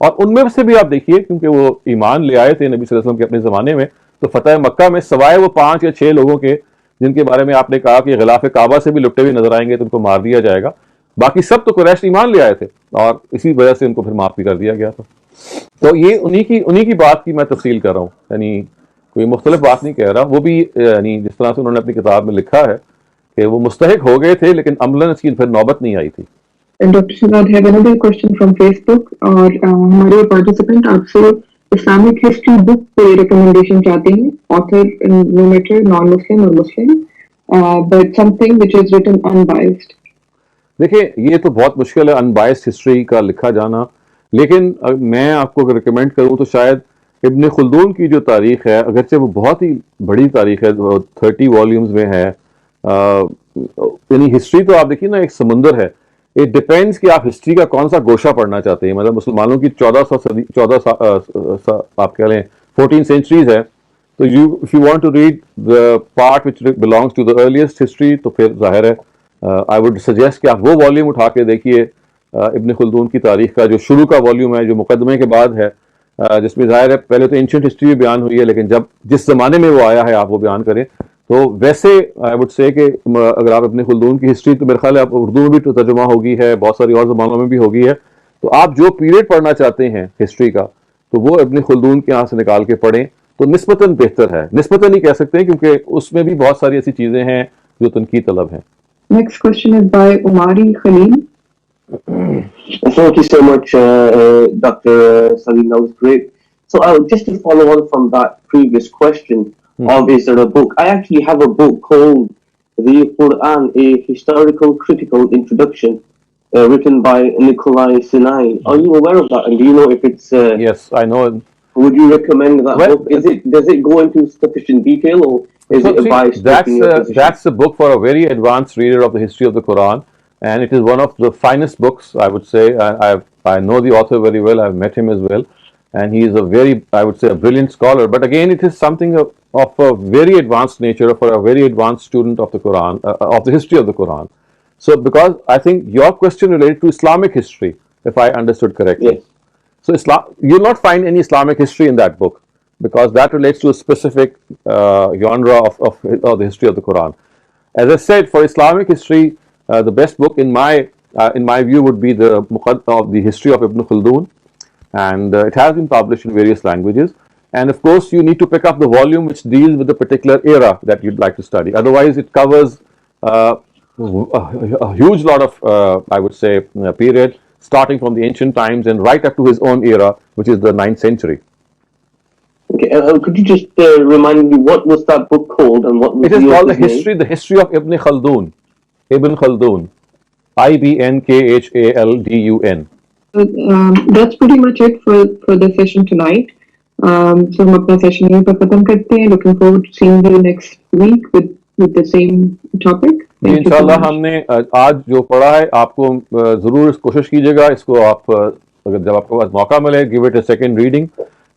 اور ان میں سے بھی آپ دیکھیے کیونکہ وہ ایمان لے آئے تھے نبی صلی اللہ علیہ وسلم کے اپنے زمانے میں, تو فتح مکہ میں سوائے وہ 5 یا 6 لوگوں کے جن کے بارے میں آپ نے کہا کہ غلاف کعبہ سے بھی لٹے ہوئے نظر آئیں گے تو ان کو مار دیا جائے گا, باقی سب تو قریش ایمان لے آئے تھے اور اسی وجہ سے ان کو پھر معاف بھی کر دیا گیا تھا. تو یہ انہی کی بات کی میں تفصیل کر رہا ہوں, یعنی کوئی مختلف بات نہیں کہہ رہا. وہ بھی یعنی جس طرح سے انہوں نے اپنی کتاب میں لکھا ہے کہ وہ مستحق ہو گئے تھے لیکن عملاً اس کی پھر نوبت نہیں آئی تھی. And Dr. Shahzad, have another question from Facebook. اور ہمارے participant آپ سے Islamic history book پہ recommendation چاہتے ہیں, author no matter non-Muslim or Muslim, but something which is written unbiased. دیکھیں یہ تو بہت مشکل ہے unbiased ہسٹری کا لکھا جانا, لیکن میں آپ کو اگر ریکمینڈ کروں تو شاید ابن خلدون کی جو تاریخ ہے, اگرچہ وہ بہت ہی بڑی تاریخ ہے, 30 والیومز میں ہے, یعنی ہسٹری تو آپ دیکھیے نا ایک سمندر ہے. اٹ ڈیپینڈس کہ آپ ہسٹری کا کون سا گوشہ پڑھنا چاہتے ہیں. مطلب مسلمانوں کی 14 آپ کہہ لیں 14 سینچریز ہے, تو if you want to read the part which belongs to the earliest history تو پھر ظاہر ہے I would suggest کہ آپ وہ والیوم اٹھا کے دیکھیے ابن خلدون کی تاریخ کا جو شروع کا والیوم ہے جو مقدمے کے بعد ہے, جس میں ظاہر ہے پہلے تو اینشنٹ ہسٹری بھی بیان ہوئی ہے لیکن جس زمانے میں وہ آیا ہے آپ وہ بیان کریں. تو ویسے آئی وڈ سے کہ اگر آپ اپنے خلدون کی ہسٹری تو میرے خیال ہے اردو میں بھی ترجمہ ہوگی ہے, بہت ساری اور زبانوں میں بھی ہوگی ہے, تو آپ جو پیریڈ پڑھنا چاہتے ہیں ہسٹری کا تو وہ ابن خلدون کے یہاں سے نکال کے پڑھیں تو نسبتاً بہتر ہے. نسبتاً نہیں کہہ سکتے ہیں کیونکہ اس میں بھی بہت ساری ایسی چیزیں ہیں جو تنقید طلب ہیں. Next question is by Umari Khalil. Thank you so much, Dr. Salim. That was great. So just to follow on from that previous question of is there a book? I actually have a book called The Quran, a Historical Critical Introduction, written by Nikolai Sinai. Are you aware of that? And do you know if it's... Yes, I know. Would you recommend that book? Does it go into sufficient detail or is it a biased book in your position? That's a book for a very advanced reader of the history of the Quran. And it is one of the finest books, I would say. I know the author very well. I've met him as well. And he is a very, I would say, a brilliant scholar. But again, it is something of a very advanced nature for a very advanced student of the Quran, of the history of the Quran. So because I think your question related to Islamic history, if I understood correctly. Yes. So you'll not find any Islamic history in that book because that relates to a specific genre of the history of the Quran. As I said, for Islamic history, the best book in my view would be the history of Ibn Khaldun, and it has been published in various languages. And of course, you need to pick up the volume which deals with the particular era that you'd like to study. Otherwise, it covers a huge lot of, I would say, period starting from the ancient times and right up to his own era, which is the 9th century. Okay, could you just remind me what was that book called and what was it is called name? The History of Ibn Khaldun. Ibn Khaldun, IBNKHALDUN. That's pretty much it for the session tonight. So ہم اپنا session یہیں پر ختم کرتے ہیں. Looking forward to seeing you next week with the same topic. انشاءاللہ ہم نے آج جو پڑھا ہے آپ کو ضرور کوشش کیجیے گا اس کو آپ اگر جب آپ کو موقع ملے give it a second reading,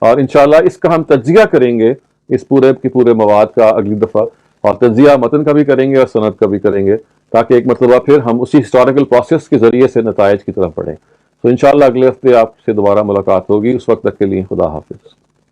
اور انشاءاللہ اس کا ہم تجزیہ کریں گے اس پورے مواد کا اگلی دفعہ, اور تجزیہ متن کا بھی کریں گے اور سند کا بھی کریں گے تاکہ ایک مرتبہ پھر ہم اسی ہسٹوریکل پروسیس کے ذریعے سے نتائج کی طرف بڑھیں. تو انشاءاللہ اگلے ہفتے آپ سے دوبارہ ملاقات ہوگی. اس وقت تک کے لیے خدا حافظ.